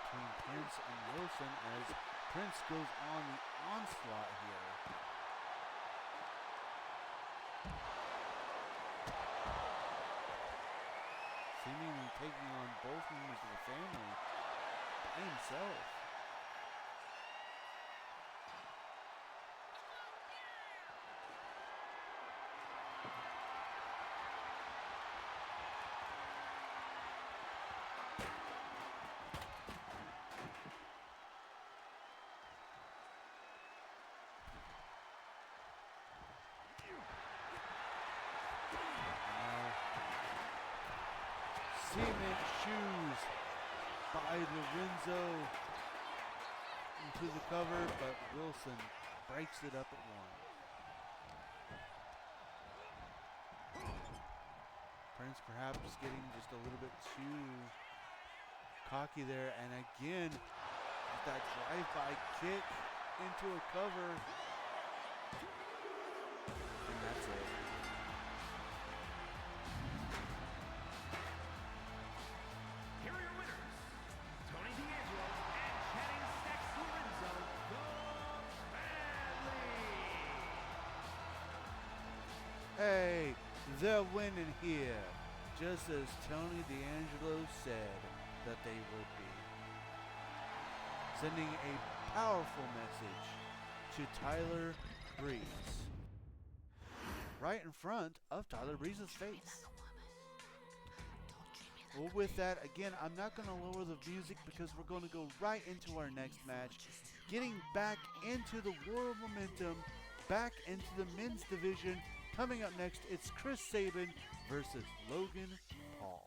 between Prince and Wilson as Prince goes on the onslaught here. Seemingly taking on both members of the family by himself. Cement shoes by Lorenzo into the cover, but Wilson breaks it up at 1. Prince perhaps getting just a little bit too cocky there, and again, that drive-by kick into a cover, and that's it. Hey, they're winning here, just as Tony D'Angelo said that they would be. Sending a powerful message to Tyler Breeze. Right in front of Tyler Breeze's face. Well, with that, again, I'm not going to lower the music because we're going to go right into our next match. Getting back into the world momentum, back into the men's division. Coming up next, it's Chris Sabin versus Logan Paul.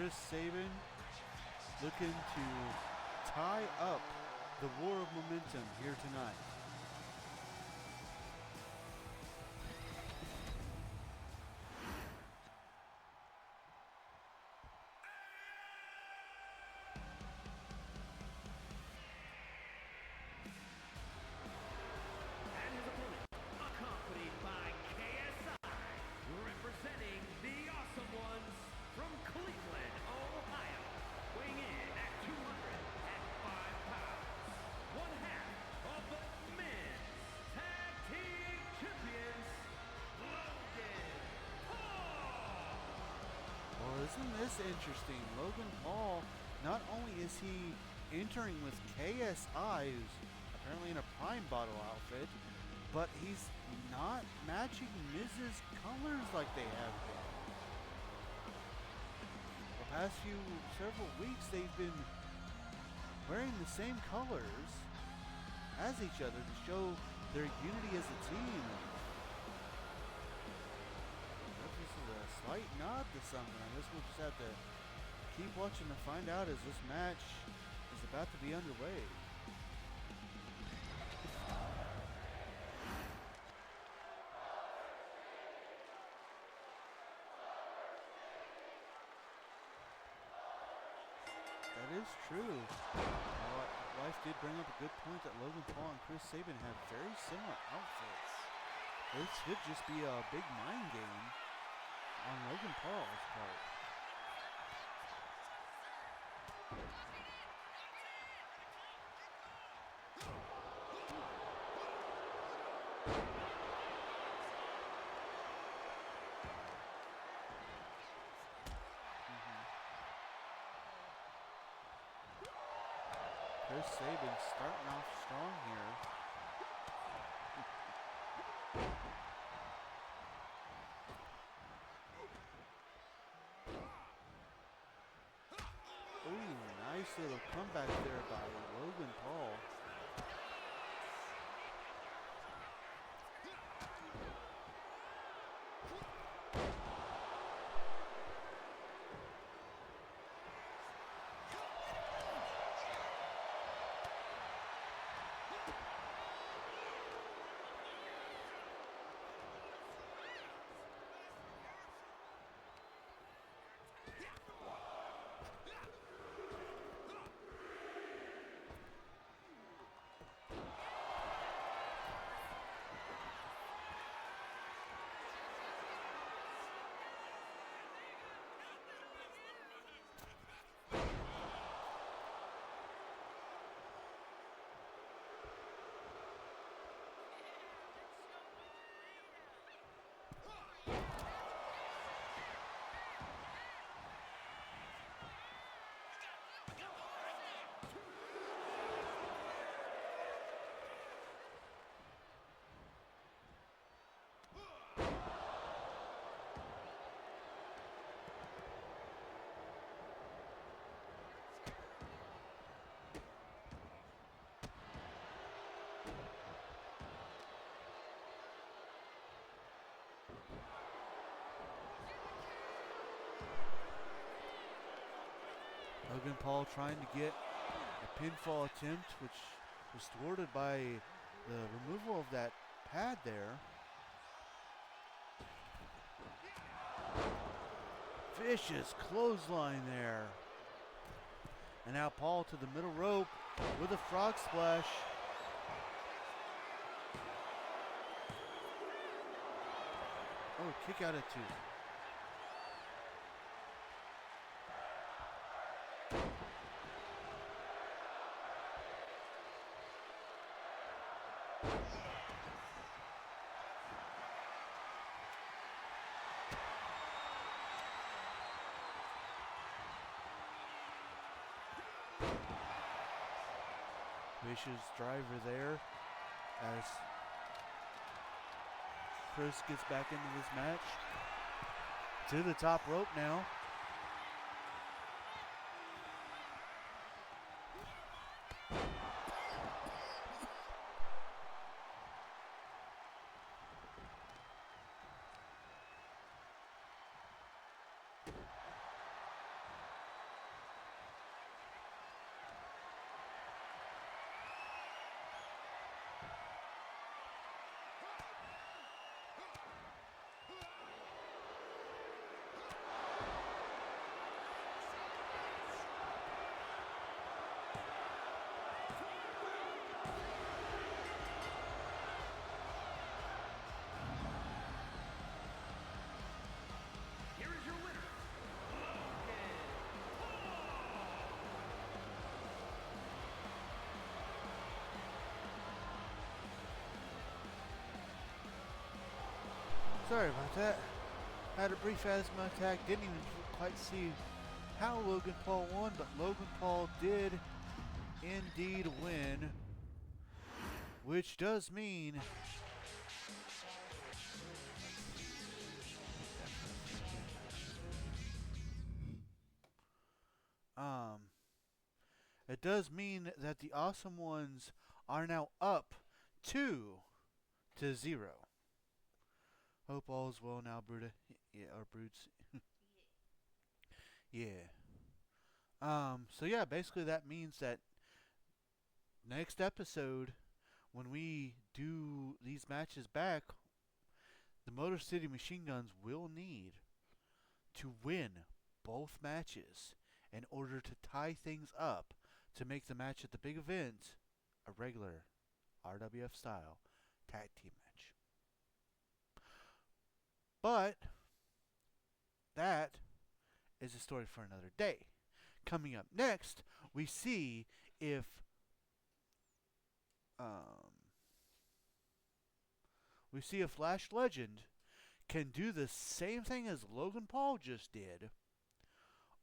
Chris Sabin looking to tie up the war of momentum here tonight. And his opponent, accompanied by KSI, representing the Awesome Ones from Cleveland, Ohio, weighing in at 205 pounds, one half of the men's tag team champions, Logan Paul. Well, isn't this interesting? Logan Paul, not only is he entering with KSI, who's apparently in a Prime Bottle outfit, but he's not matching Miz's colors like they have been. The past several weeks, they've been wearing the same colors as each other to show their unity as a team. This is a slight nod to something. I guess we'll just have to keep watching to find out as this match is about to be underway. That is true. My wife did bring up a good point that Logan Paul and Chris Sabin have very similar outfits. This could just be a big mind game on Logan Paul's part. Chris Sabin starting off strong here. Ooh, nice little comeback there by Logan Paul. Logan Paul trying to get a pinfall attempt, which was thwarted by the removal of that pad there. Vicious clothesline there. And now Paul to the middle rope with a frog splash. Oh, kick out at two. Vicious driver there as Chris gets back into this match. To the top rope now. Sorry about that. Had a brief asthma attack. Didn't even quite see how Logan Paul won, but Logan Paul did indeed win, which does mean it does mean that the Awesome Ones are now up 2-0. Hope all is well now, Bruta. Yeah, or Brutes. Yeah. So yeah, basically that means that next episode, when we do these matches back, the Motor City Machine Guns will need to win both matches in order to tie things up to make the match at the big event a regular RWF style tag team match. But that is a story for another day. Coming up next, we see if Lash Legend can do the same thing as Logan Paul just did,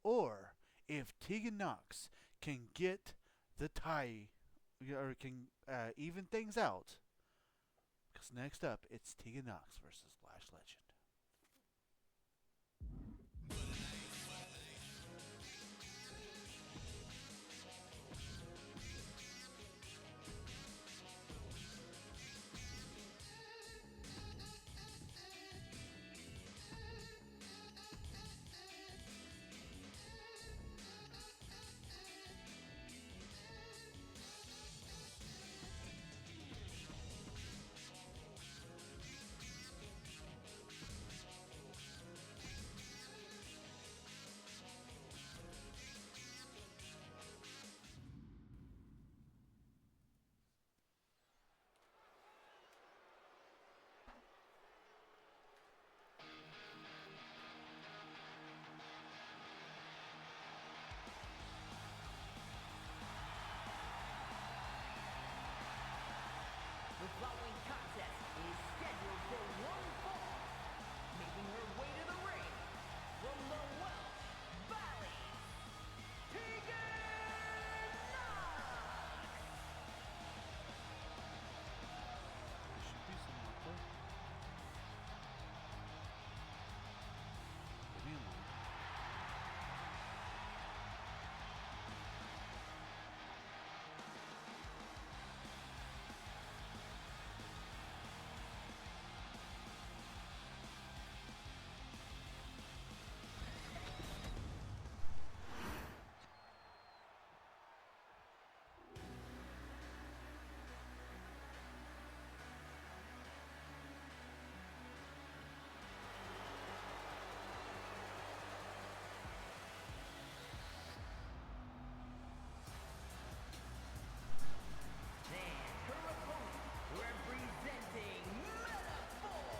or if Tegan Knox can get the tie, or can even things out. Because next up, it's Tegan Knox versus Lash Legend. The following contest is scheduled for one fall. Making her way to the ring from the Welsh Valley, Tegan Knox! There should be some up there. Maybe in line. And her opponent, representing Metaphor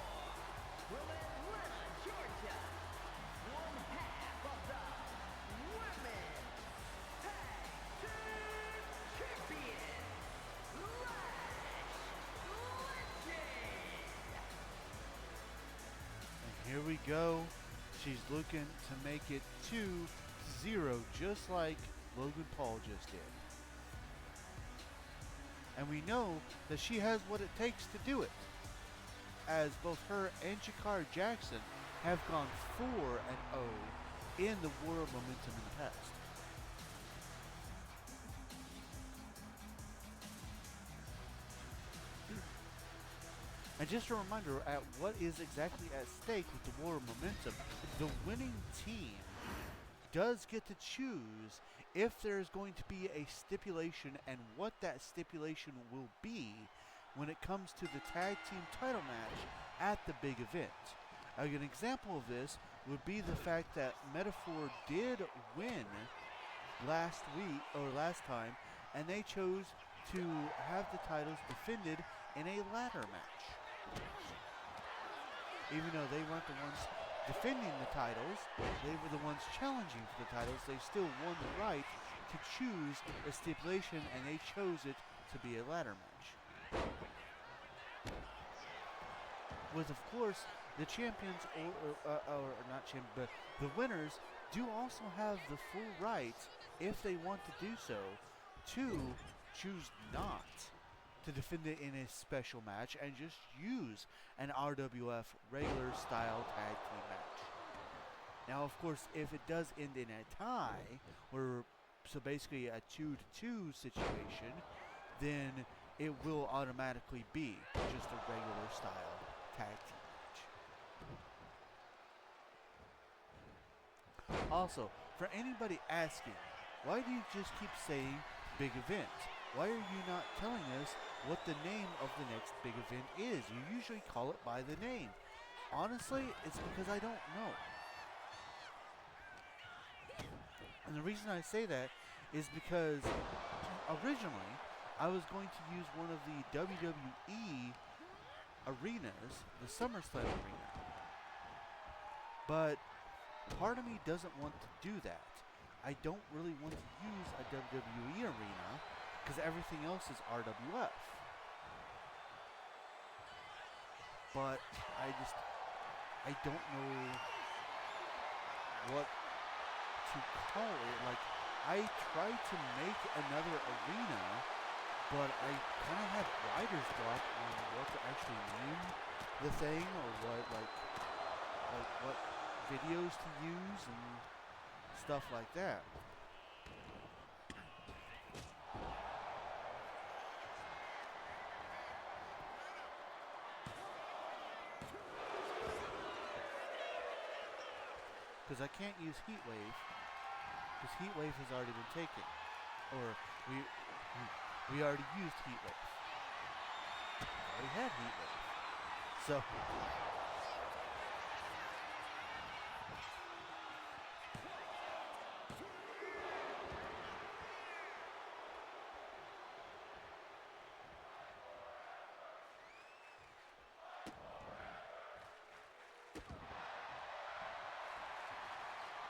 from Atlanta, Georgia, one half of the Women's Tag Team Champions, Lash Legend! And here we go. She's looking to make it 2-0, just like Logan Paul just did. And we know that she has what it takes to do it, as both her and Jakara Jackson have gone 4-0 in the World Momentum in the past. And just a reminder at what is exactly at stake with the War of Momentum, the winning team does get to choose if there's going to be a stipulation and what that stipulation will be when it comes to the tag team title match at the big event. An example of this would be the fact that Metaphor did win last time, and they chose to have the titles defended in a ladder match. Even though they weren't the ones defending the titles, they were the ones challenging for the titles, they still won the right to choose a stipulation, and they chose it to be a ladder match. With, of course, the champions, or not champions, but the winners do also have the full right, if they want to do so, to choose not to defend it in a special match and just use an RWF regular style tag team match. Now, of course, if it does end in a tie, so basically a 2-2 situation, then it will automatically be just a regular style tag team match. Also, for anybody asking, why do you just keep saying big event? Why are you not telling us what the name of the next big event is? You usually call it by the name. Honestly, it's because I don't know. And the reason I say that is because originally I was going to use one of the WWE arenas, the SummerSlam arena. But part of me doesn't want to do that. I don't really want to use a WWE arena because everything else is RWF. But I don't know what to call it. Like, I tried to make another arena, but I kind of had writer's block on what to actually name the thing, or what videos to use and stuff like that. Because I can't use Heatwave, because Heatwave has already been taken. Or we already used Heatwave. We already had Heatwave. So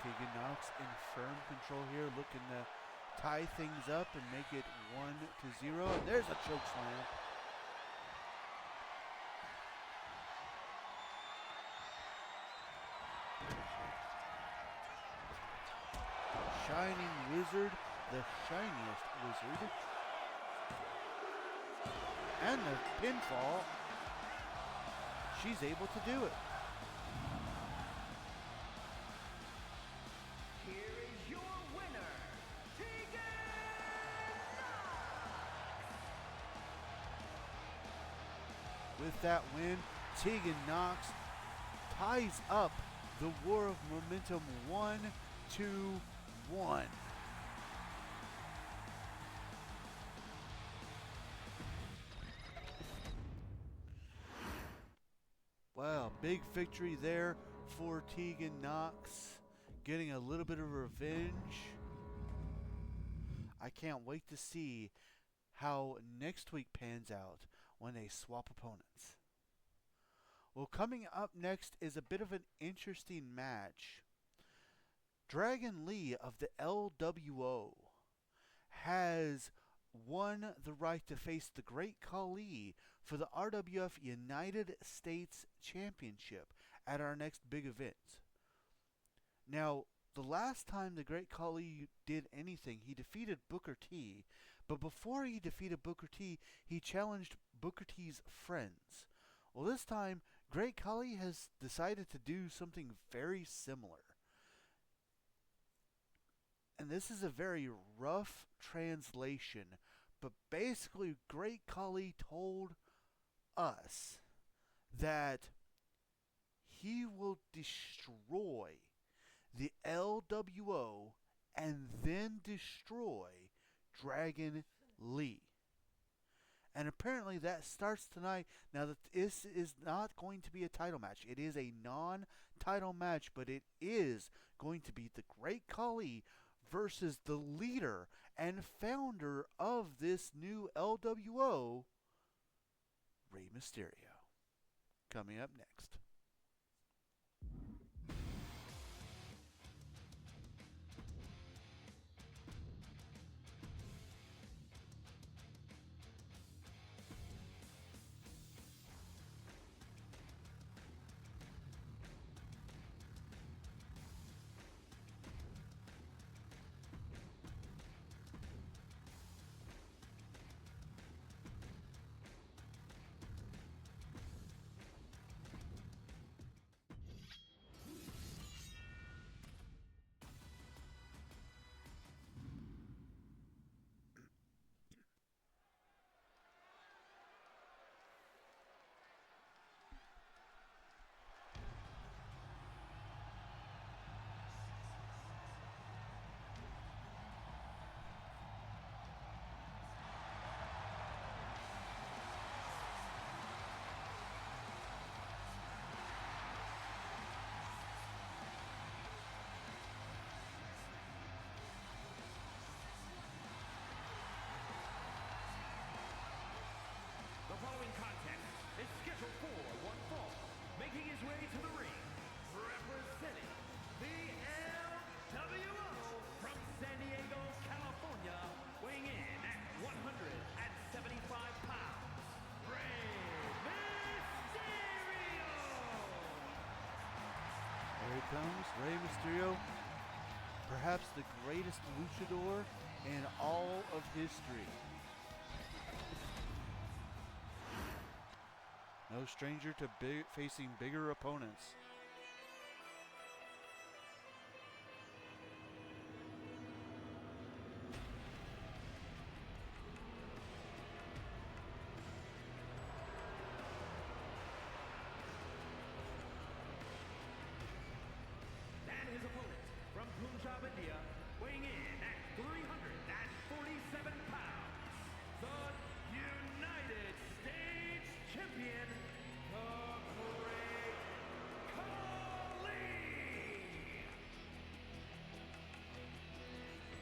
Tegan Knox in firm control here, looking to tie things up and make it 1-0. And there's a choke slam. Shining Wizard, the shiniest wizard. And the pinfall. She's able to do it. Here is your winner, Tegan Knox! With that win, Tegan Knox ties up the War of Momentum 1-1. Wow, big victory there for Tegan Knox, getting a little bit of revenge. I can't wait to see how next week pans out when they swap opponents. Well, coming up next is a bit of an interesting match. Dragon Lee of the LWO has won the right to face the Great Khali for the RWF United States Championship at our next big event. Now, the last time the Great Khali did anything, he defeated Booker T. But before he defeated Booker T, he challenged Booker T's friends. Well, this time, Great Khali has decided to do something very similar. And this is a very rough translation, but basically Great Khali told us that he will destroy the LWO and then destroy Dragon Lee. And apparently that starts tonight. Now, this is not going to be a title match. It is a non-title match, but it is going to be the Great Khali versus the leader and founder of this new LWO, Rey Mysterio. Coming up next. comes Rey Mysterio, perhaps the greatest luchador in all of history. No stranger to facing bigger opponents. And his opponent from Punjab, India, weighing in at 347 pounds, the United States Champion, the Great Khali.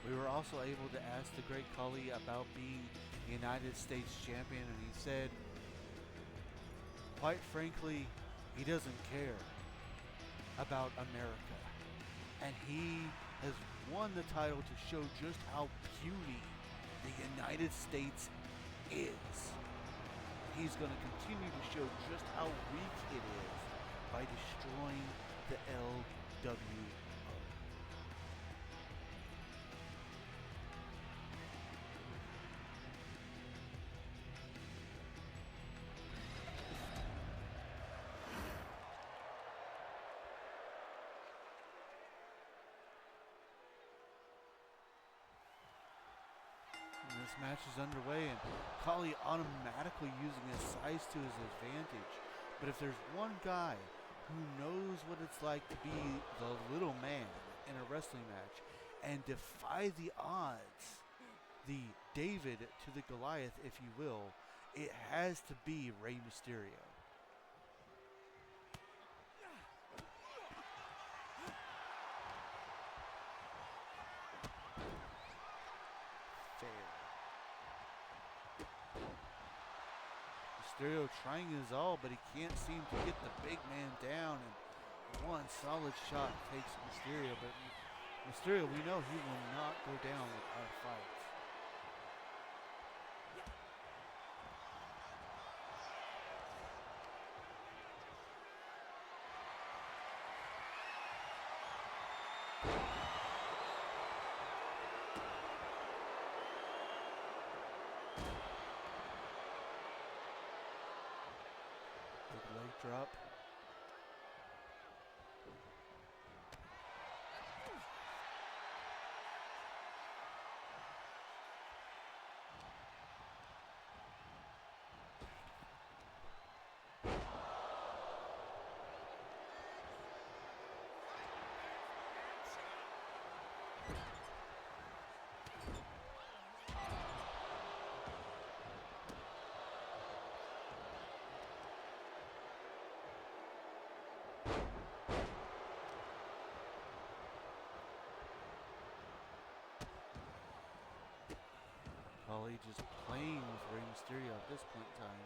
We were also able to ask the Great Khali about being United States Champion, and he said, quite frankly, he doesn't care about America. And he has won the title to show just how puny the United States is. He's going to continue to show just how weak it is by destroying the LWO. This match is underway, and Khali automatically using his size to his advantage. But if there's one guy who knows what it's like to be the little man in a wrestling match and defy the odds, the David to the Goliath, if you will, it has to be Rey Mysterio. Mysterio trying his all, but he can't seem to get the big man down, and one solid shot takes Mysterio, but Mysterio, we know he will not go down without a fight. Leg drop. Khali just playing with Rey Mysterio at this point in time.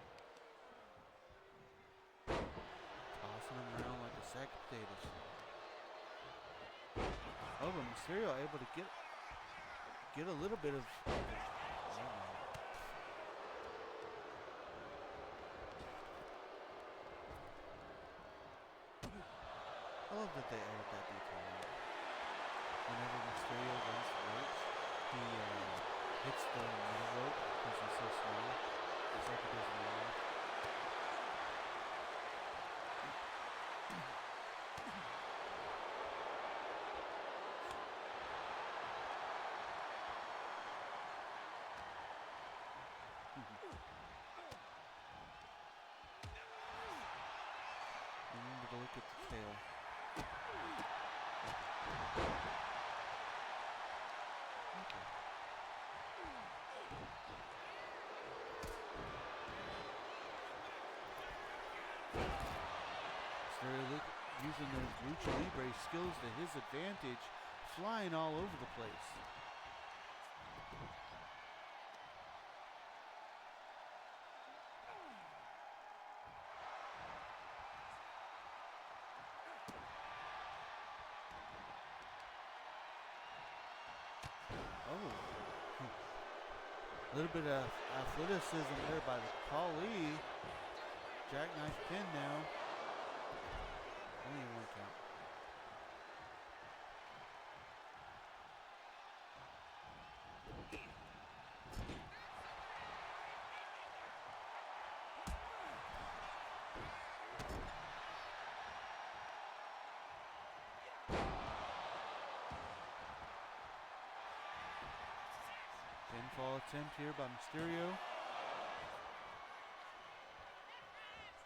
Tossing him around like a sack of potatoes. Oh, but Mysterio able to get a little bit of... I love that they added that detail. Whenever Mysterio runs the ropes, he hits the middle rope because he's so small. It's like he doesn't realize. Remember to look at the tail. Using those lucha libre skills to his advantage, flying all over the place. Oh, a little bit of athleticism there by the Khali. Jackknife pin now. Only one count. fall attempt here by Mysterio.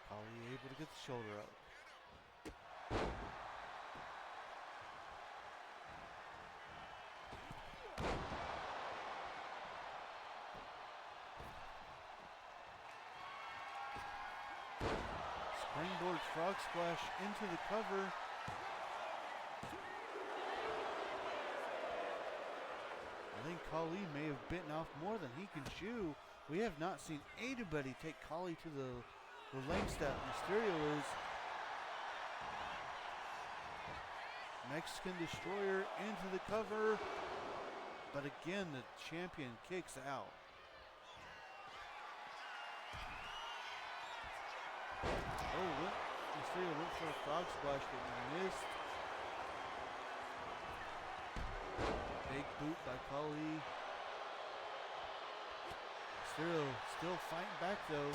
Kali able to get the shoulder up. Springboard frog splash into the cover. I think Kali may have bitten off more than he can chew. We have not seen anybody take Kali to the lengths that Mysterio is. Mexican Destroyer into the cover. But again, the champion kicks out. Oh, Mysterio went for a frog splash, but missed. Big boot by Kali. Mysterio still fighting back though.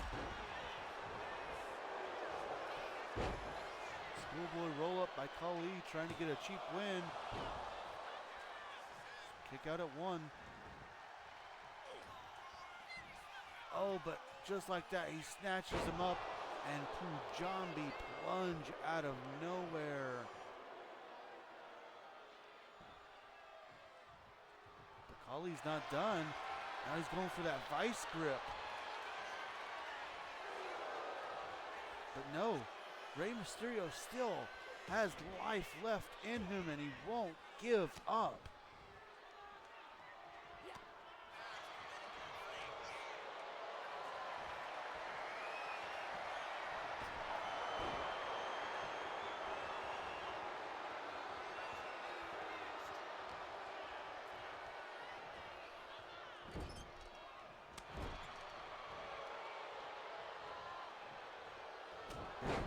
Schoolboy roll up by Kali, trying to get a cheap win. Kick out at 1. Oh, but just like that, he snatches him up and Punjabi plunge out of nowhere. But Kali's not done. Now he's going for that vice grip. But no, Rey Mysterio still has life left in him and he won't give up.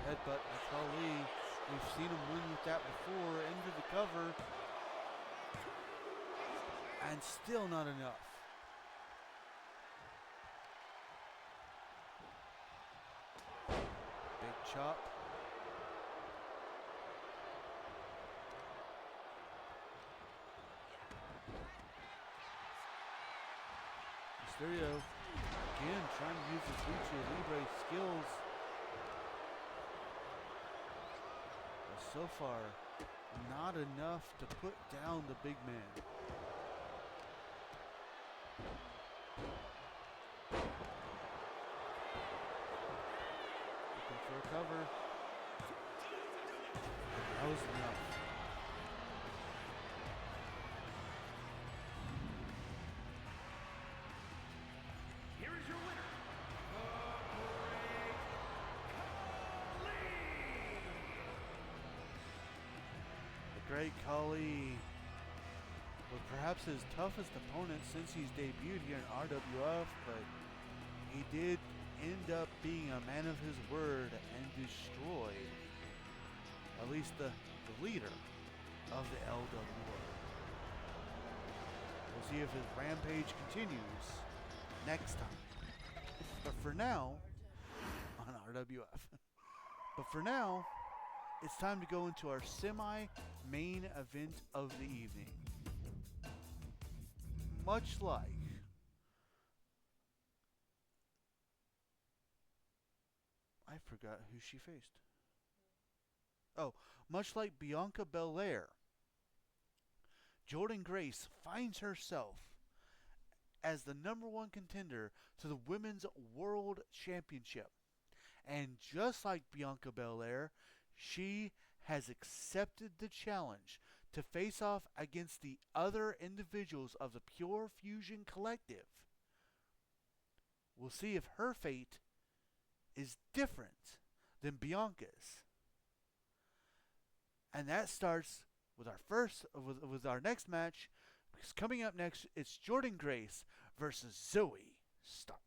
Headbutt by Kali. We've seen him win with that before. Into the cover. And still not enough. Big chop. Mysterio again trying to use his Lucha Libre skills. So far, not enough to put down the big man. Looking for a cover. That was enough. Here is your winner, Great Kali was perhaps his toughest opponent since he's debuted here in RWF, but he did end up being a man of his word and destroyed at least the leader of the LWF. We'll see if his rampage continues next time. But for now, on RWF. But for now, it's time to go into our semi-main event of the evening. Much like I forgot who she faced. Oh, much like Bianca Belair, Jordynne Grace finds herself as the #1 contender to the Women's World Championship. And just like Bianca Belair, she has accepted the challenge to face off against the other individuals of the Pure Fusion Collective. We'll see if her fate is different than Bianca's. And that starts with our next match, because coming up next, it's Jordynne Grace versus Zoe Stark.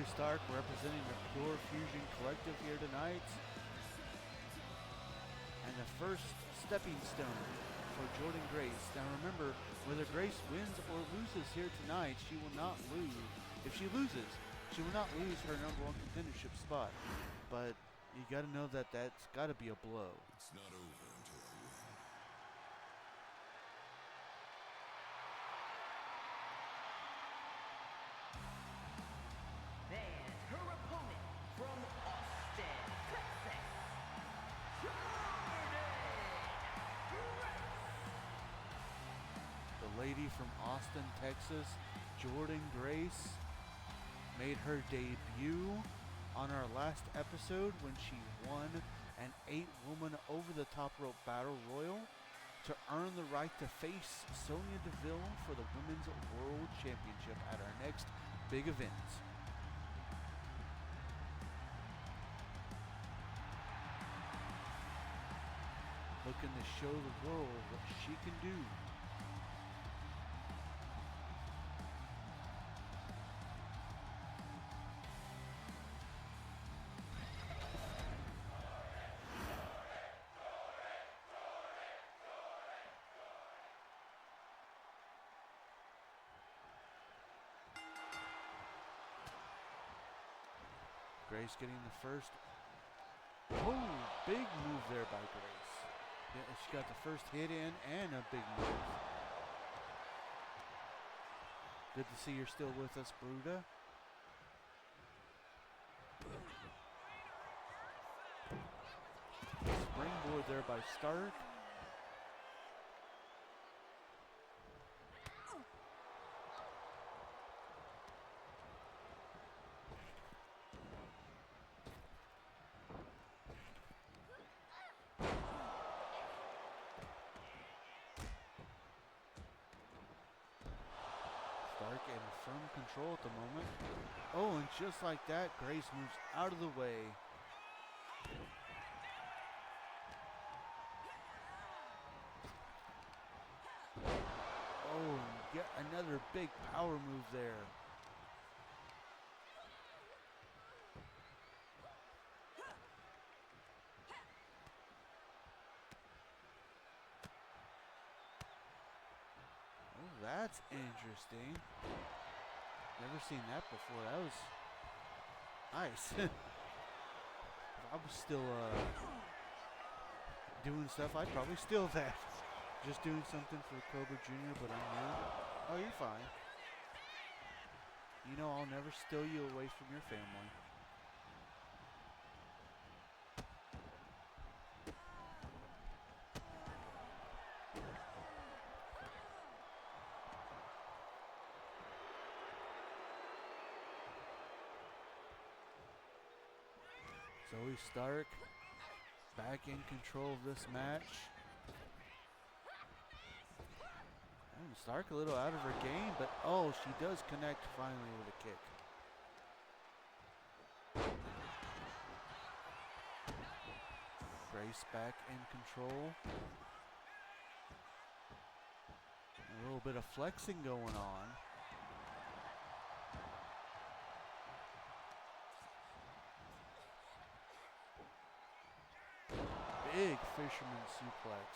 Zoe Stark representing the Pure Fusion Collective here tonight. And the first stepping stone for Jordan Grace. Now remember, whether Grace wins or loses here tonight, she will not lose. If she loses, she will not lose her #1 contendership spot. But you got to know that that's got to be a blow. It's not over until I win. And her opponent from Austin, Texas, Jordan Grace. The lady from Austin, Texas, Jordan Grace, made her debut on our last episode when she won an 8-woman over-the-top rope battle royal to earn the right to face Sonya Deville for the Women's World Championship at our next big event. Looking to show the world what she can do. Grace getting the first. Oh, big move there by Grace. Yeah, she got the first hit in and a big move. Good to see you're still with us, Bruda. Springboard there by Stark. Stark in firm control at the moment. Oh, and just like that, Grace moves out of the way. Oh, and yet another big power move there. Oh, that's interesting. Never seen that before. That was nice. If I was still doing stuff, I'd probably steal that. Just doing something for Cobra Jr., but I'm new. Oh, you're fine. You know I'll never steal you away from your family. Zoe Stark back in control of this match. And Stark a little out of her game, but oh, she does connect finally with a kick. Grace back in control. A little bit of flexing going on. Big fisherman suplex.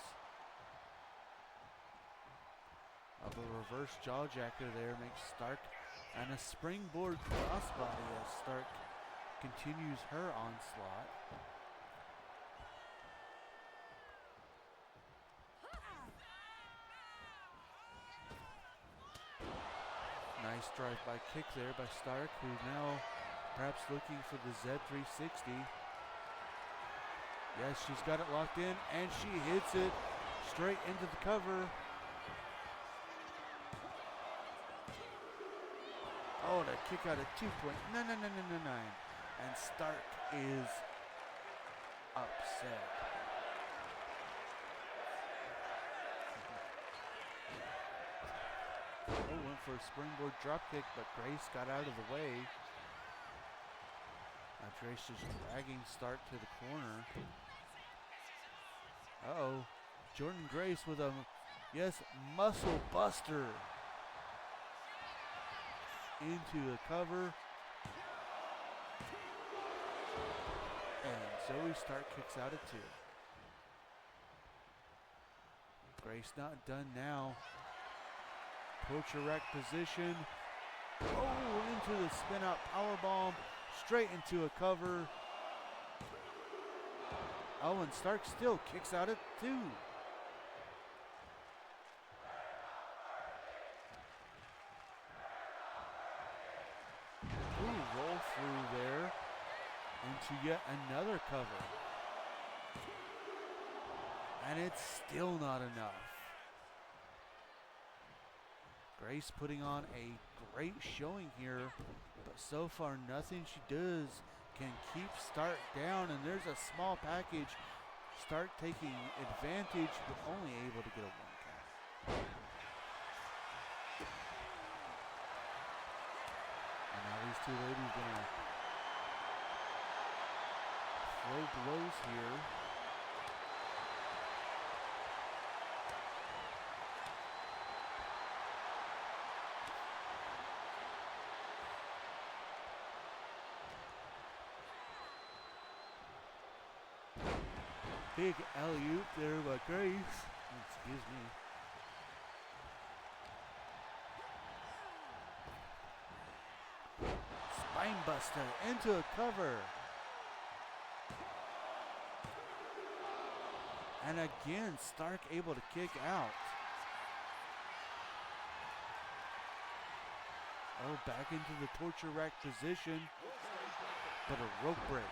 Of a reverse jawjacker there makes Stark, and a springboard crossbody as Stark continues her onslaught. Nice drive-by kick there by Stark, who's now perhaps looking for the Z360. Yes, she's got it locked in, and she hits it straight into the cover. Oh, that kick out at 2.999. And Stark is upset. Oh, went for a springboard dropkick, but Grace got out of the way. Now Grace just dragging Stark to the corner. Uh-oh. Jordan Grace with a, yes, muscle buster into the cover. Zoe Stark kicks out at 2. Grace not done now. Torture rack position. Oh, into the spin out powerbomb. Straight into a cover. Oh, and Stark still kicks out at 2. Ooh, roll through there into yet another cover. And it's still not enough. Grace putting on a great showing here, but so far nothing she does can keep Stark down, and there's a small package. Stark taking advantage, but only able to get a 1 count. And now these two ladies gonna throw blows here. Big alley-oop there by Grace. Excuse me. Spine buster into a cover. And again, Stark able to kick out. Oh, back into the torture rack position, but a rope break.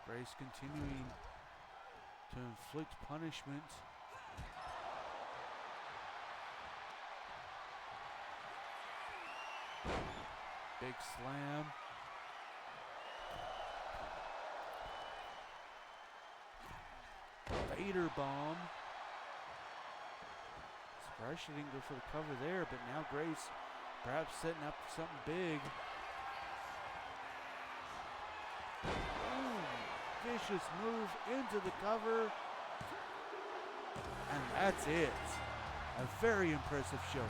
Grace continuing to inflict punishment. Big slam. Vader bomb. Surprised she didn't go for the cover there, but now Grace perhaps setting up something big. Vicious move into the cover. And that's it. A very impressive showing.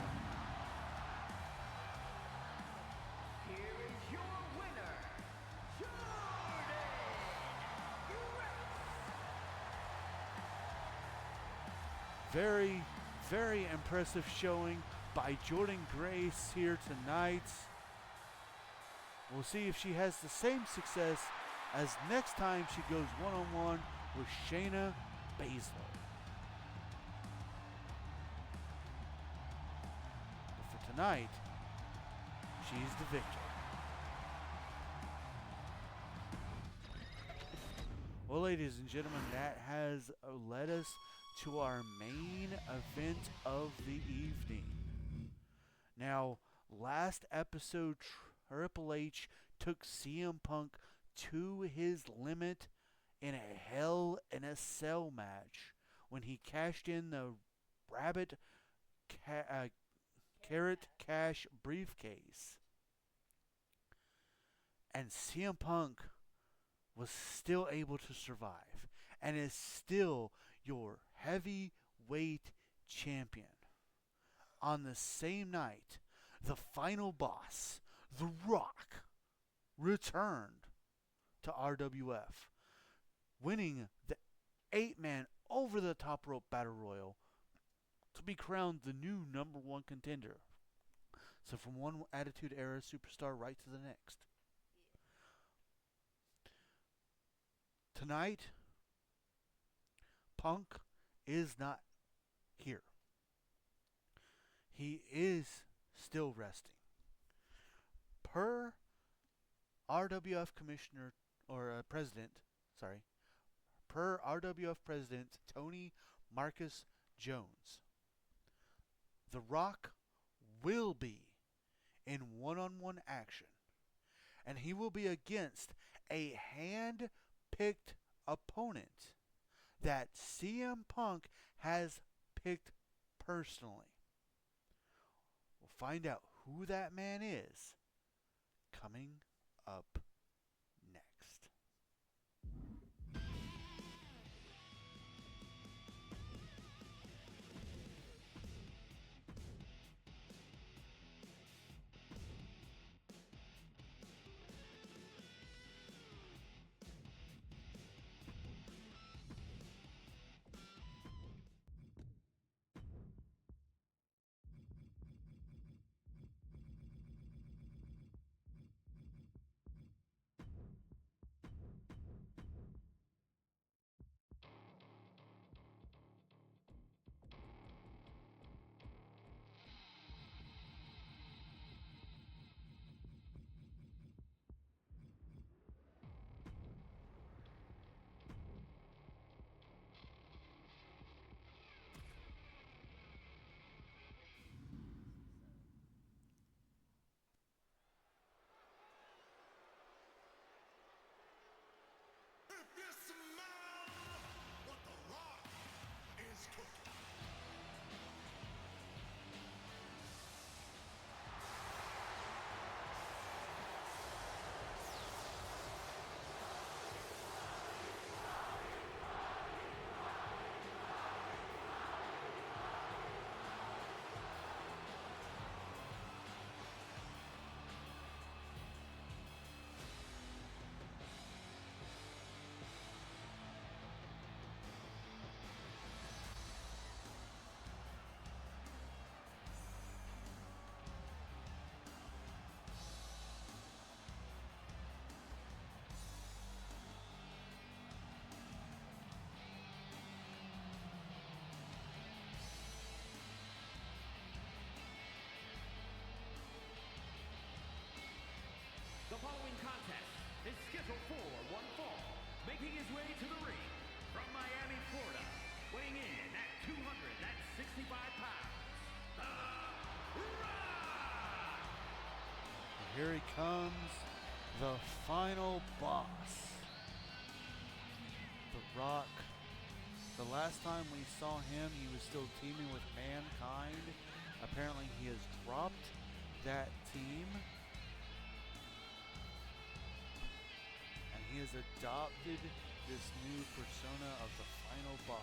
Here is your winner, Jordan Grace. Very, very impressive showing by Jordan Grace here tonight. We'll see if she has the same success as next time she goes one-on-one with Shayna Baszler. But for tonight, she's the victor. Well, ladies and gentlemen, that has led us to our main event of the evening. Now, last episode, Triple H took CM Punk to his limit in a Hell in a Cell match when he cashed in the Rabit Carrot Cash briefcase. And CM Punk was still able to survive and is still your heavyweight champion. On the same night, the final boss, The Rock, returned to RWF, winning the 8-man over-the-top rope battle royal to be crowned the new #1 contender. So from one Attitude Era superstar right to the next. Tonight, Punk is not here. He is still resting. Per RWF Commissioner or President, per RWF President Tony Marcus Jones, The Rock will be in one-on-one action, and he will be against a hand-picked opponent that CM Punk has picked personally. We'll find out who that man is coming up next. scheduled for one fall, making his way to the ring from Miami, Florida, weighing in at 265 pounds, The Rock! Here he comes, the final boss. The Rock. The last time we saw him, he was still teaming with Mankind. Apparently, he has dropped that team. And he has adopted this new persona of the final boss.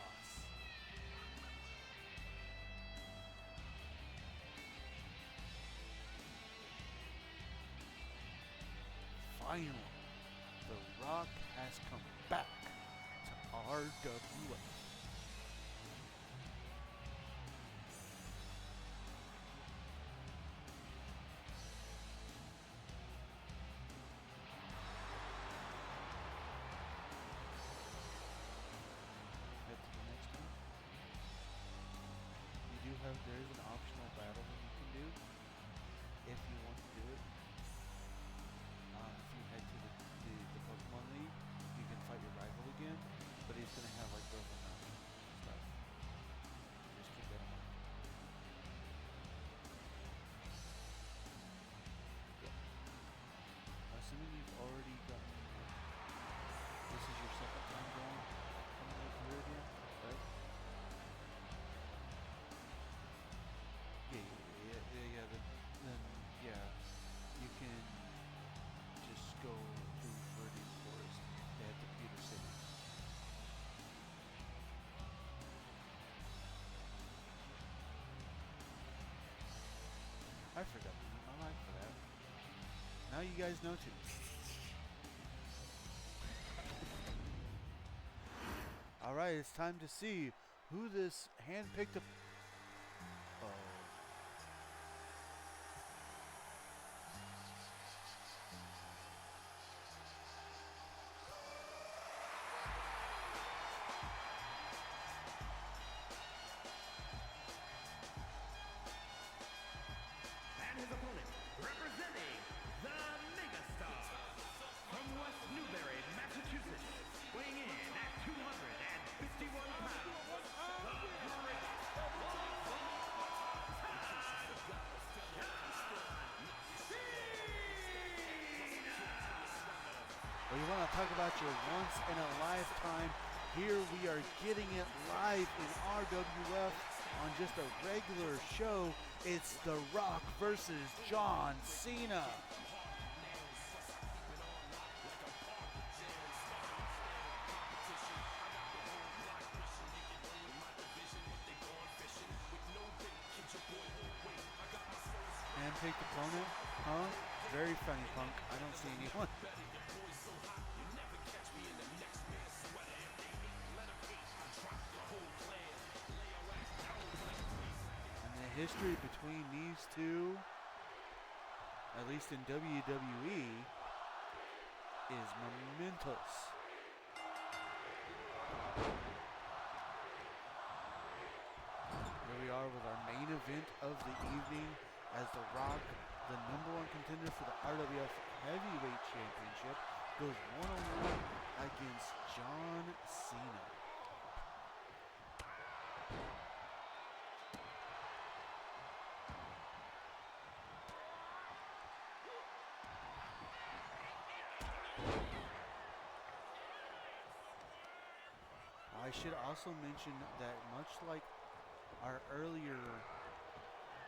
Finally, The Rock has come back to RWA. Head to the next one. There is an optional battle that you can do if you want to do it. If you head to the Pokemon League, you can fight your rival again, but he's going to have like broken arms and stuff. Just keep that in mind. Yeah. Assuming you've already gotten, this is your second time coming over here again, right? Then you can just go through Viridian Forest at the Pewter City. I forgot to eat my life for that. Now you guys know too. Alright, it's time to see who this hand-picked And his opponent, representing the Megastar from West Newbury, Massachusetts, weighing in at 251 pounds, the Great Well, you want to talk about your once in a lifetime. Here we are getting it live in RWF on just a regular show. It's The Rock versus John Cena. Handpicked opponent? Huh? Very funny, Punk. I don't see anyone. History between these two, at least in WWE, is momentous. Here we are with our main event of the evening as The Rock, the #1 contender for the RWF Heavyweight Championship, goes one-on-one against John Cena. I should also mention that much like our earlier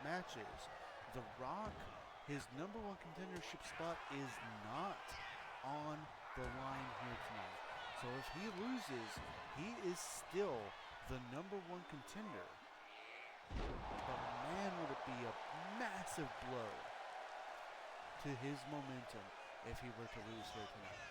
matches, The Rock, his #1 contendership spot is not on the line here tonight. So if he loses, he is still the #1 contender. But man, would it be a massive blow to his momentum if he were to lose here tonight.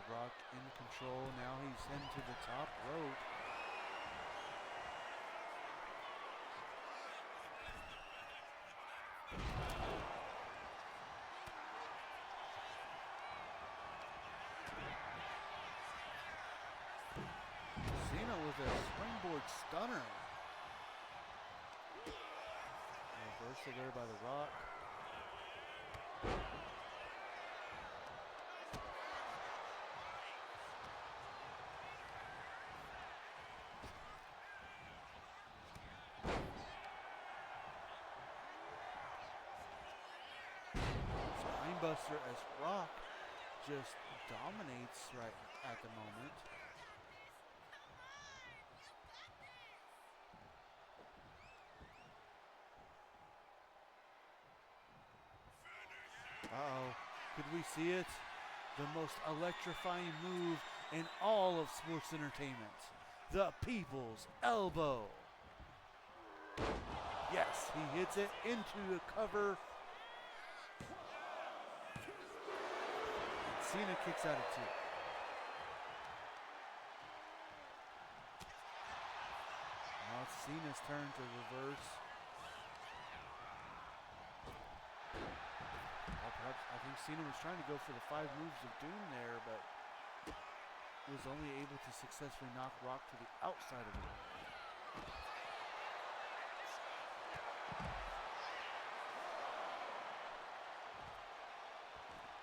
The Rock in control. Now he's heading to the top rope. Cena with a springboard stunner. Reversal there by The Rock. Spinebuster as Rock just dominates right at the moment. Uh-oh. Could we see it? The most electrifying move in all of sports entertainment. The People's Elbow. Yes, he hits it into the cover. And Cena kicks out at 2. Now it's Cena's turn to reverse. I think Cena was trying to go for the 5 moves of doom there, but was only able to successfully knock Rock to the outside of the ring.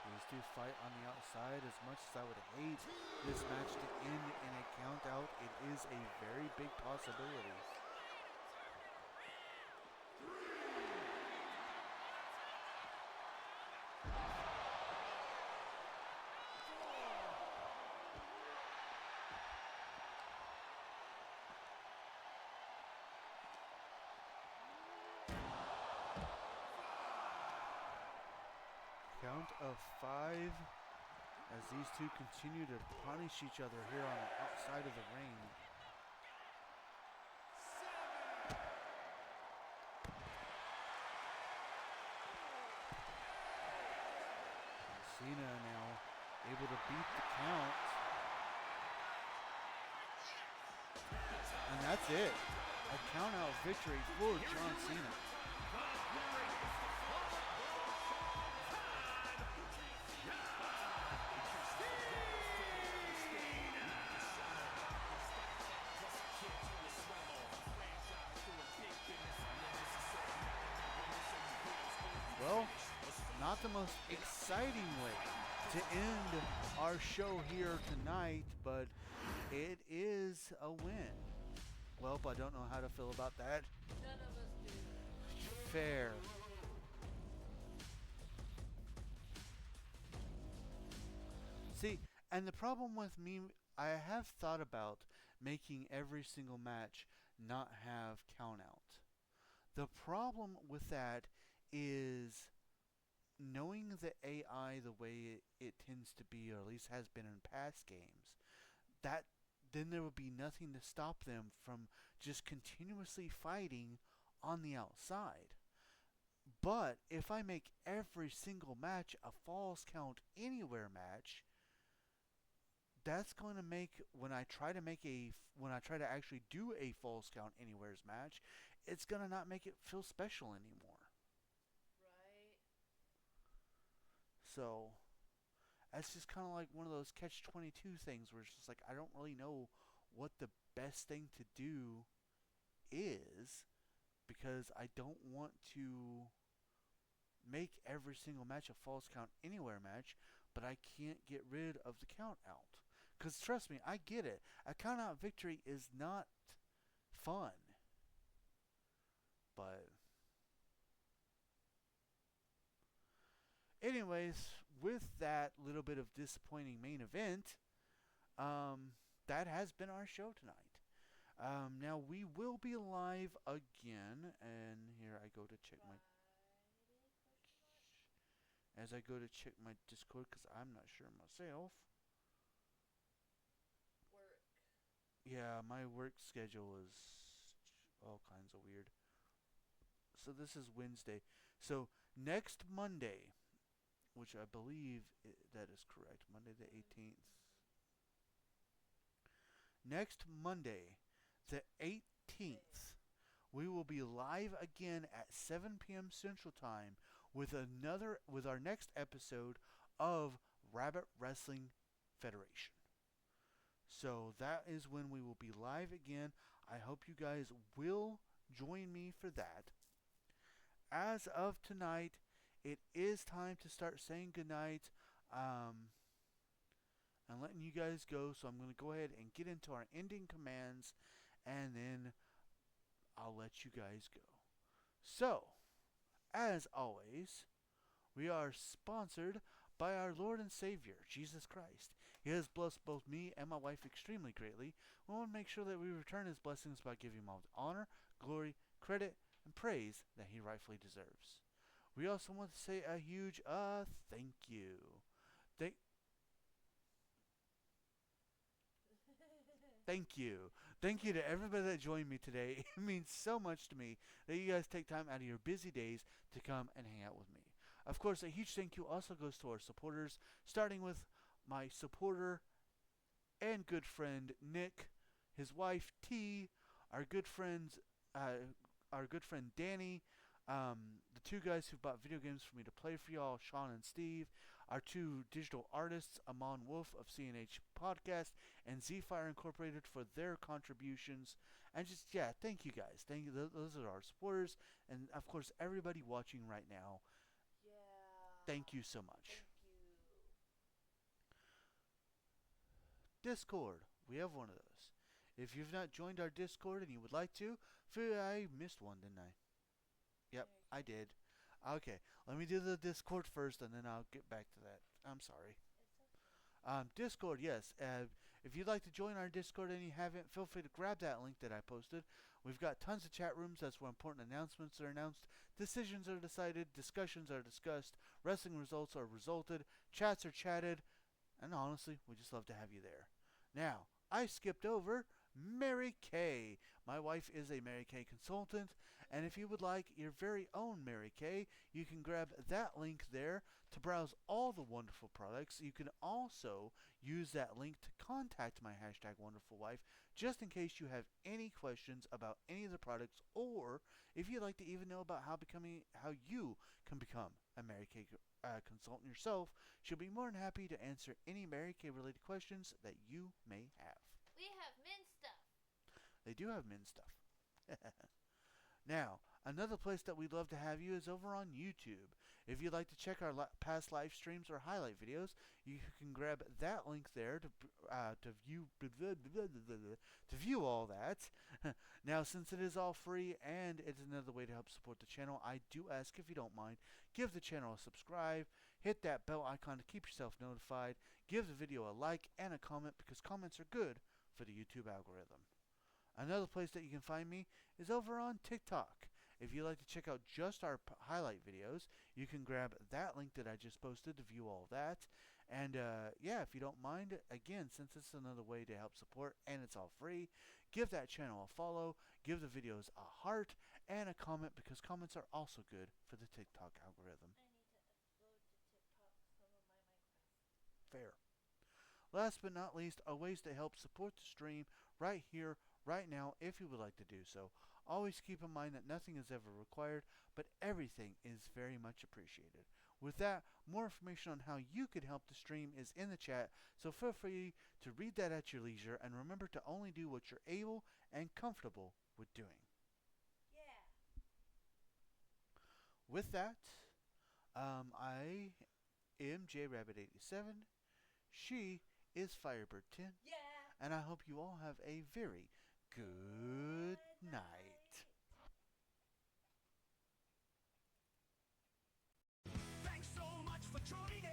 These two fight on the outside. As much as I would hate this match to end in a count out, it is a very big possibility. Count of 5 as these two continue to punish each other here on the outside of the ring. And Cena now able to beat the count. And that's it. A count out victory for John Cena. Well, not the most exciting way to end our show here tonight, but it is a win. Well, I don't know how to feel about that. None of us do. Fair. See, and the problem with me, I have thought about making every single match not have count out. The problem with that is knowing the AI the way it tends to be, or at least has been in past games, that then there would be nothing to stop them from just continuously fighting on the outside. But if I make every single match a falls count anywhere match, that's going to make, when I try to actually do a falls count anywheres match, it's going to not make it feel special anymore. Right. So that's just kind of like one of those catch-22 things where it's just like, I don't really know what the best thing to do is, because I don't want to make every single match a falls count anywhere match, but I can't get rid of the count out. Because trust me, I get it. A count out victory is not fun. But anyways, with that little bit of disappointing main event, that has been our show tonight. Now we will be live again, and here I go to check my Discord because I'm not sure myself. Work. Yeah, my work schedule is all kinds of weird. So this is Wednesday. So next Monday, which I believe that is correct, Monday the 18th. next Monday, the 18th, we will be live again at 7 p.m. Central Time with our next episode of Rabbit Wrestling Federation. So that is when we will be live again. I hope you guys will join me for that. As of tonight, it is time to start saying goodnight and letting you guys go. So I'm going to go ahead and get into our ending commands, and then I'll let you guys go. So, as always, we are sponsored by our Lord and Savior, Jesus Christ. He has blessed both me and my wife extremely greatly. We want to make sure that we return His blessings by giving Him all the honor, glory, credit, and praise that He rightfully deserves. We also want to say a huge thank you. Thank you. Thank you to everybody that joined me today. It means so much to me that you guys take time out of your busy days to come and hang out with me. Of course, a huge thank you also goes to our supporters, starting with my supporter and good friend Nick, his wife T, our good friends, our good friend Danny, the two guys who bought video games for me to play for y'all, Sean and Steve, our two digital artists, Amon Wolf of CNH Podcast and Z-Fire Incorporated for their contributions. And just, yeah, thank you guys. Thank you. Those are our supporters. And, of course, everybody watching right now, Yeah. thank you so much. Thank you. Discord. We have one of those. If you've not joined our Discord and you would like to, I missed one, didn't I? Yep, I did. Okay, let me do the Discord first, and then I'll get back to that. I'm sorry. It's okay. Discord, yes. If you'd like to join our Discord and you haven't, feel free to grab that link that I posted. We've got tons of chat rooms. That's where important announcements are announced, decisions are decided, discussions are discussed, wrestling results are resulted, chats are chatted, and honestly, we just love to have you there. Now, I skipped over Mary Kay. My wife is a Mary Kay consultant, and if you would like your very own Mary Kay, you can grab that link there to browse all the wonderful products. You can also use that link to contact my #WonderfulWife just in case you have any questions about any of the products, or if you'd like to even know about how you can become a Mary Kay consultant yourself. She'll be more than happy to answer any Mary Kay related questions that you may have. We have men's stuff. They do have men's stuff. Now, another place that we'd love to have you is over on YouTube. If you'd like to check our past live streams or highlight videos, you can grab that link there to view all that. Now, since it is all free and it's another way to help support the channel, I do ask, if you don't mind, give the channel a subscribe, hit that bell icon to keep yourself notified, give the video a like and a comment, because comments are good for the YouTube algorithm. Another place that you can find me is over on TikTok. If you'd like to check out just our highlight videos, you can grab that link that I just posted to view all that. And yeah, if you don't mind, again, since it's another way to help support and it's all free, give that channel a follow, give the videos a heart, and a comment, because comments are also good for the TikTok algorithm. I need to upload to TikTok some of my Minecraft. Fair. Last but not least, are ways to help support the stream right here, right now, if you would like to do so. Always keep in mind that nothing is ever required, but everything is very much appreciated. With that, more information on how you could help the stream is in the chat, so feel free to read that at your leisure, and remember to only do what you're able and comfortable with doing. Yeah. With that, I am JRabbit87. She is Firebird10. Yeah. And I hope you all have a very good night. Thanks so much for joining